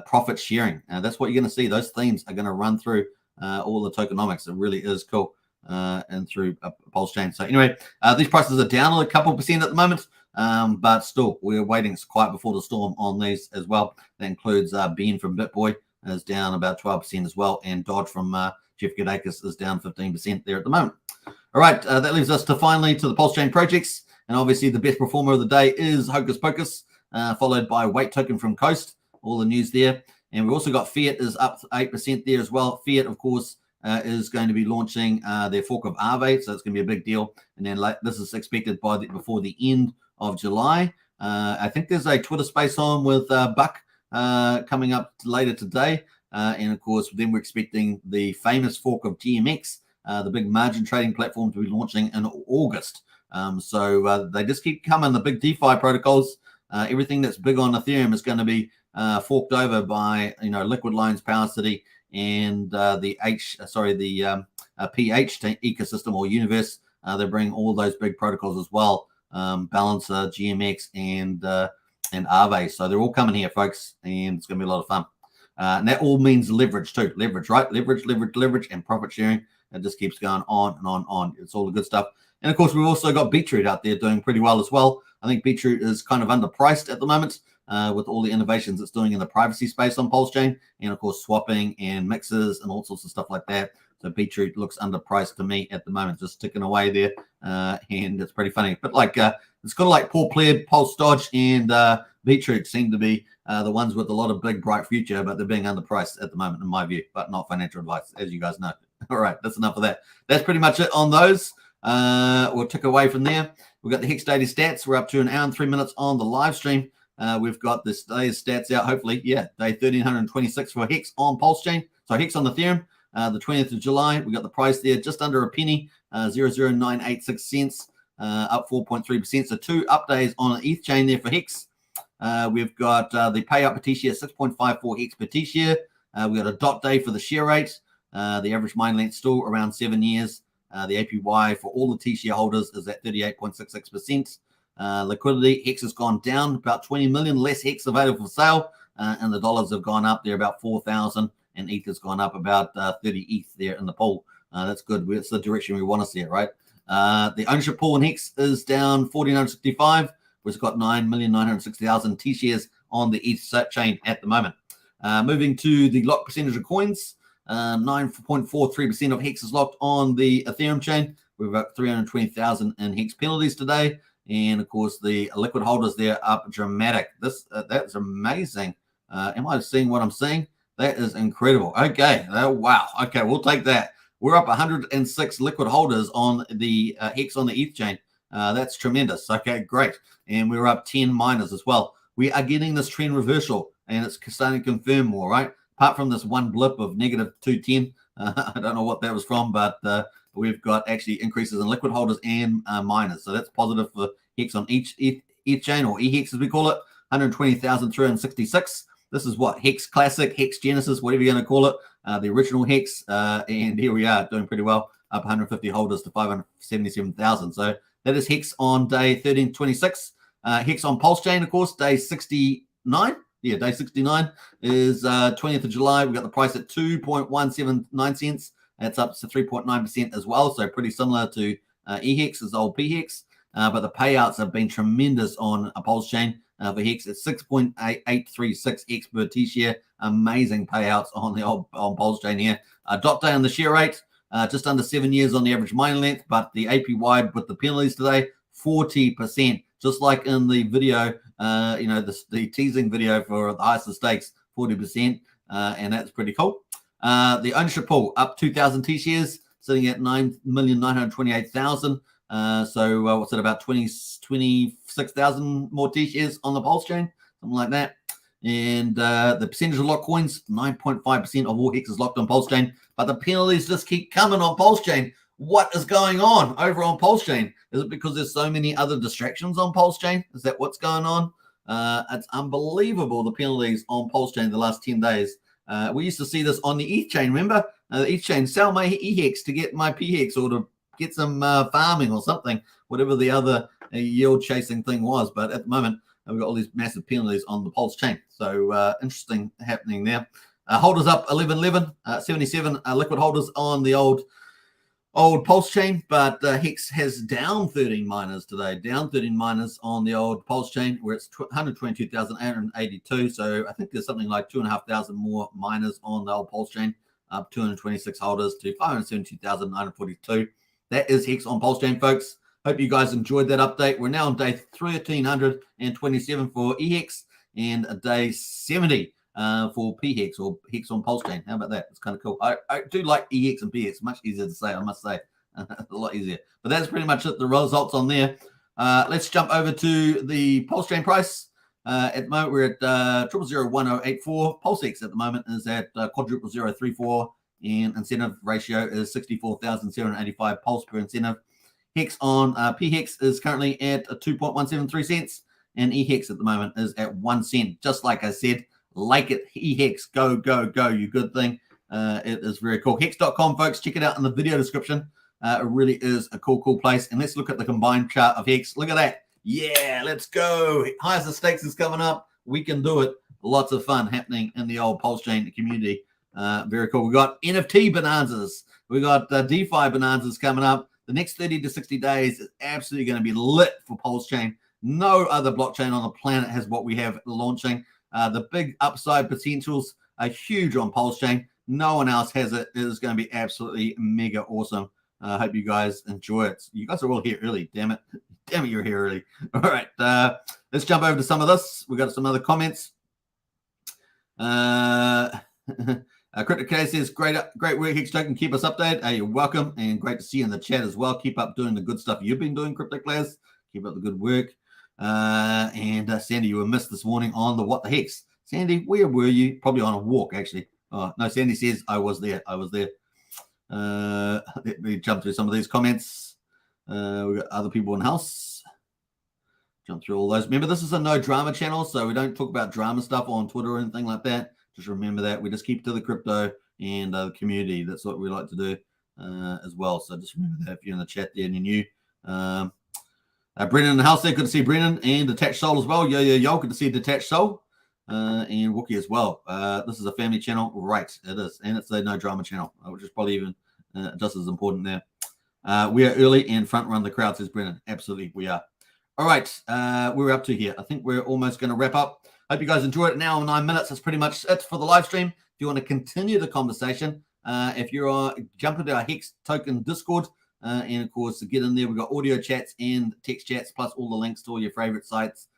profit sharing. That's what you're going to see. Those themes are going to run through all the tokenomics. It really is cool and through Pulsechain. So anyway, these prices are down a couple % at the moment, but still we're waiting. It's quiet before the storm on these as well. That includes Ben from BitBoy is down about 12% as well, and Dodge from Jeff Gadakis is down 15% there at the moment. All right, that leaves us to finally to the Pulsechain projects, and obviously the best performer of the day is Hocus Pocus, followed by Weight Token from Coast. All the news there. And we've also got Fiat is up 8% there as well. Fiat, of course, is going to be launching their fork of Aave, so it's going to be a big deal. And then this is expected before the end of July. I think there's a Twitter space on with Buck coming up later today. And, of course, then we're expecting the famous fork of GMX, the big margin trading platform, to be launching in August. So they just keep coming, the big DeFi protocols. Everything that's big on Ethereum is going to be forked over by Liquid Loans, Power City, and the PH ecosystem or universe. They bring all those big protocols as well, Balancer, GMX, and Aave. So they're all coming here, folks, and it's going to be a lot of fun. And that all means leverage too. Leverage, right? Leverage, and profit sharing. It just keeps going on and on and on. It's all the good stuff. And of course, we've also got Beetroot out there doing pretty well as well. I think Beetroot is kind of underpriced at the moment. With all the innovations it's doing in the privacy space on Pulsechain, and of course swapping and mixes and all sorts of stuff like that. So Beetroot looks underpriced to me at the moment, just ticking away there, and it's pretty funny. But like it's kind of like Paul Pleb, Pulse Dodge, and Beetroot seem to be the ones with a lot of big bright future, but they're being underpriced at the moment, in my view. But not financial advice, as you guys know. All right, that's enough of that. That's pretty much it on those. We'll tick away from there. We've got the Hex Daily Stats. We're up to 1 hour and 3 minutes on the live stream. We've got this day's stats out, hopefully. Yeah, day 1326 for Hex on Pulsechain. So Hex on Ethereum, the 20th of July. We got the price there just under a penny, 0.0986 cents, up 4.3%. So 2 up days on an ETH chain there for Hex. We've got the payout per T-share, 6.54 Hex per T-share. We've got a dot day for the share rate. The average mine length still around 7 years. The APY for all the T-share holders is at 38.66%. Liquidity, Hex has gone down, about 20 million less Hex available for sale, and the dollars have gone up there about 4,000, and ETH has gone up about 30 ETH there in the pool. That's good. It's the direction we want to see it, right? The ownership pool in Hex is down 1,465. We've got 9,960,000 T-shares on the ETH chain at the moment. Moving to the lock percentage of coins, 9.43% of Hex is locked on the Ethereum chain. We've got 320,000 in Hex penalties today. And of course, the liquid holders there up dramatic. That's amazing. Am I seeing what I'm seeing? That is incredible. Okay. Wow. Okay. We'll take that. We're up 106 liquid holders on the Hex on the ETH chain. That's tremendous. Okay. Great. And we're up 10 miners as well. We are getting this trend reversal, and it's starting to confirm more, right? Apart from this one blip of negative 210. I don't know what that was from, but we've got actually increases in liquid holders and miners. So that's positive for Hex on each ETH chain, or EHEX as we call it, 120,366. This is what, Hex Classic, Hex Genesis, whatever you're going to call it, the original Hex. And here we are doing pretty well, up 150 holders to 577,000. So that is Hex on day 1326. Hex on Pulsechain, of course, day 69. Yeah, day 69 is 20th of July. We got the price at 2.179 cents. That's up to 3.9% as well. So pretty similar to eHex, as old PHex. But the payouts have been tremendous on a Pulsechain. For Hex, it's 6.836 X per T-share. Amazing payouts on the old Pulsechain here. Dot day on the share rate, just under 7 years on the average mining length. But the APY with the penalties today, 40%. Just like in the video, the teasing video for the highest of stakes, 40%, and that's pretty cool. The ownership pool up 2,000 T-shares, sitting at 9,928,000. So what's it, about 26,000 more T-shares on the Pulsechain, something like that. And the percentage of locked coins, 9.5% of all Hex is locked on Pulsechain. But the penalties just keep coming on Pulsechain. What is going on over on Pulsechain? Is it because there's so many other distractions on Pulsechain? Is that what's going on? It's unbelievable, the penalties on Pulsechain the last 10 days. We used to see this on the ETH chain, remember? The ETH chain, sell my eHex to get my PHex or to get some farming or something, whatever the other yield chasing thing was. But at the moment, we've got all these massive penalties on the Pulsechain. So interesting happening there. Holders up 1111, 77 liquid holders on the old Pulsechain, but Hex has down 13 miners today, down 13 miners on the old Pulsechain, where it's 122,882. So I think there's something like 2,500 more miners on the old Pulsechain, up 226 holders to 572,942. That is Hex on Pulsechain, folks. Hope you guys enjoyed that update. We're now on day 1,327 for eHex and a day 70 for PHex or Hex on Pulsechain. How about that? It's kind of cool. I do like eHex and PHex. Much easier to say, I must say. A lot easier. But that's pretty much it, the results on there. Let's jump over to the Pulsechain price. At the moment, we're at 0.001084. PulseX at the moment is at 0.00034, and incentive ratio is 64,785 pulse per incentive. Hex on PHex is currently at 2.173 cents, and eHex at the moment is at 1 cent. Just like I said, like it, eHex, go, go, go, you good thing. It is very cool. Hex.com, folks, check it out in the video description. It really is a cool place. And let's look at the combined chart of Hex. Look at that. Yeah, let's go. Highest of stakes is coming up. We can do it. Lots of fun happening in the old Pulsechain community. Very cool. We got NFT bonanzas. We got DeFi bonanzas coming up. The next 30 to 60 days is absolutely going to be lit for Pulsechain. No other blockchain on the planet has what we have launching. The big upside potentials are huge on Pulsechain. No one else has it. It is going to be absolutely mega awesome. I hope you guys enjoy it. You guys are all here early. Damn it. Damn it, you're here early. All right. Let's jump over to some of this. We got some other comments. Crypto says, great work, Hex Token. Keep us updated. You're welcome, and great to see you in the chat as well. Keep up doing the good stuff you've been doing, Crypto Class. Keep up the good work. And Sandy, you were missed this morning on the What the Hex. Sandy, where were you? Probably on a walk, actually. Oh, no, Sandy says, I was there. Let me jump through some of these comments. We've got other people in house. Jump through all those. Remember, this is a no drama channel, so we don't talk about drama stuff on Twitter or anything like that. Just remember that. We just keep to the crypto and the community. That's what we like to do as well. So just remember that if you're in the chat there and you're new. Brennan in the house there. Good to see Brennan and Detached Soul as well. Yo. Good to see Detached Soul and Wookie as well. This is a family channel. Right, it is. And it's a no drama channel, which is probably even just as important there. We are early and front run the crowd, says Brennan. Absolutely, we are. All right, we're up to here. I think we're almost going to wrap up. Hope you guys enjoyed it. Now 9 minutes. That's pretty much it for the live stream. If you want to continue the conversation, if you're jump into our Hex Token Discord, and of course, to get in there, we've got audio chats and text chats, plus all the links to all your favorite sites.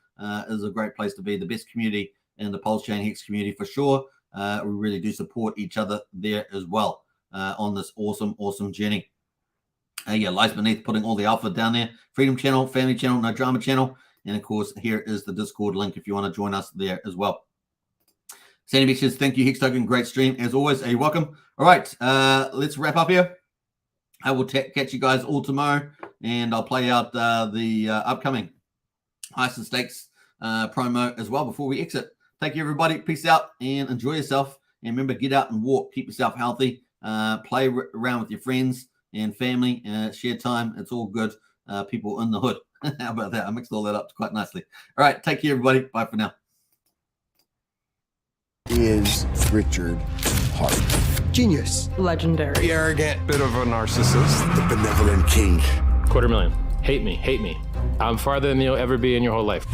Is a great place to be. The best community in the Pulsechain Hex community for sure. We really do support each other there as well on this awesome journey. Lies Beneath putting all the alpha down there. Freedom channel, family channel, no drama channel. And of course, here is the Discord link if you want to join us there as well. Sandy Beach says, thank you, Hex Token. Great stream. As always, you're welcome. All right, let's wrap up here. I will catch you guys all tomorrow, and I'll play out the upcoming Highest and Stakes promo as well before we exit. Take care, everybody. Peace out and enjoy yourself. And remember, get out and walk. Keep yourself healthy. Play around with your friends and family. Share time. It's all good. People in the hood. How about that? I mixed all that up quite nicely. All right. Take care, everybody. Bye for now. Is Richard Hart. Genius. Legendary. Arrogant. Bit of a narcissist. The benevolent king. $250,000. Hate me. I'm farther than you'll ever be in your whole life.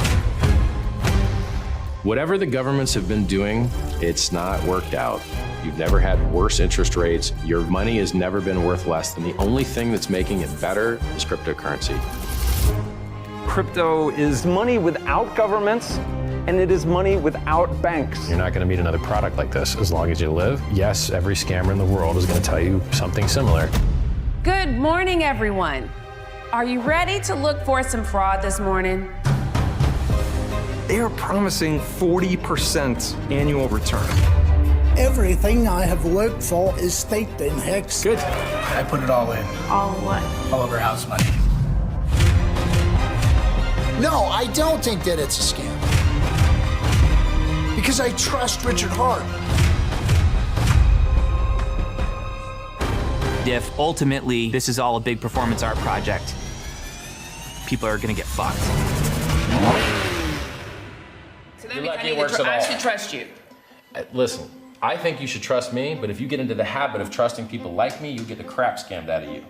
Whatever the governments have been doing, it's not worked out. You've never had worse interest rates. Your money has never been worth less. And the only thing that's making it better is cryptocurrency. Crypto is money without governments, and it is money without banks. You're not going to meet another product like this as long as you live. Yes, every scammer in the world is going to tell you something similar. Good morning, everyone. Are you ready to look for some fraud this morning? They are promising 40% annual return. Everything I have worked for is staked in Hex. Good. I put it all in. All what? All over house money. No, I don't think that it's a scam. Because I trust Richard Hart. If ultimately this is all a big performance art project, people are gonna get fucked. So that means I should trust you. Listen, I think you should trust me, but if you get into the habit of trusting people like me, you'll get the crap scammed out of you.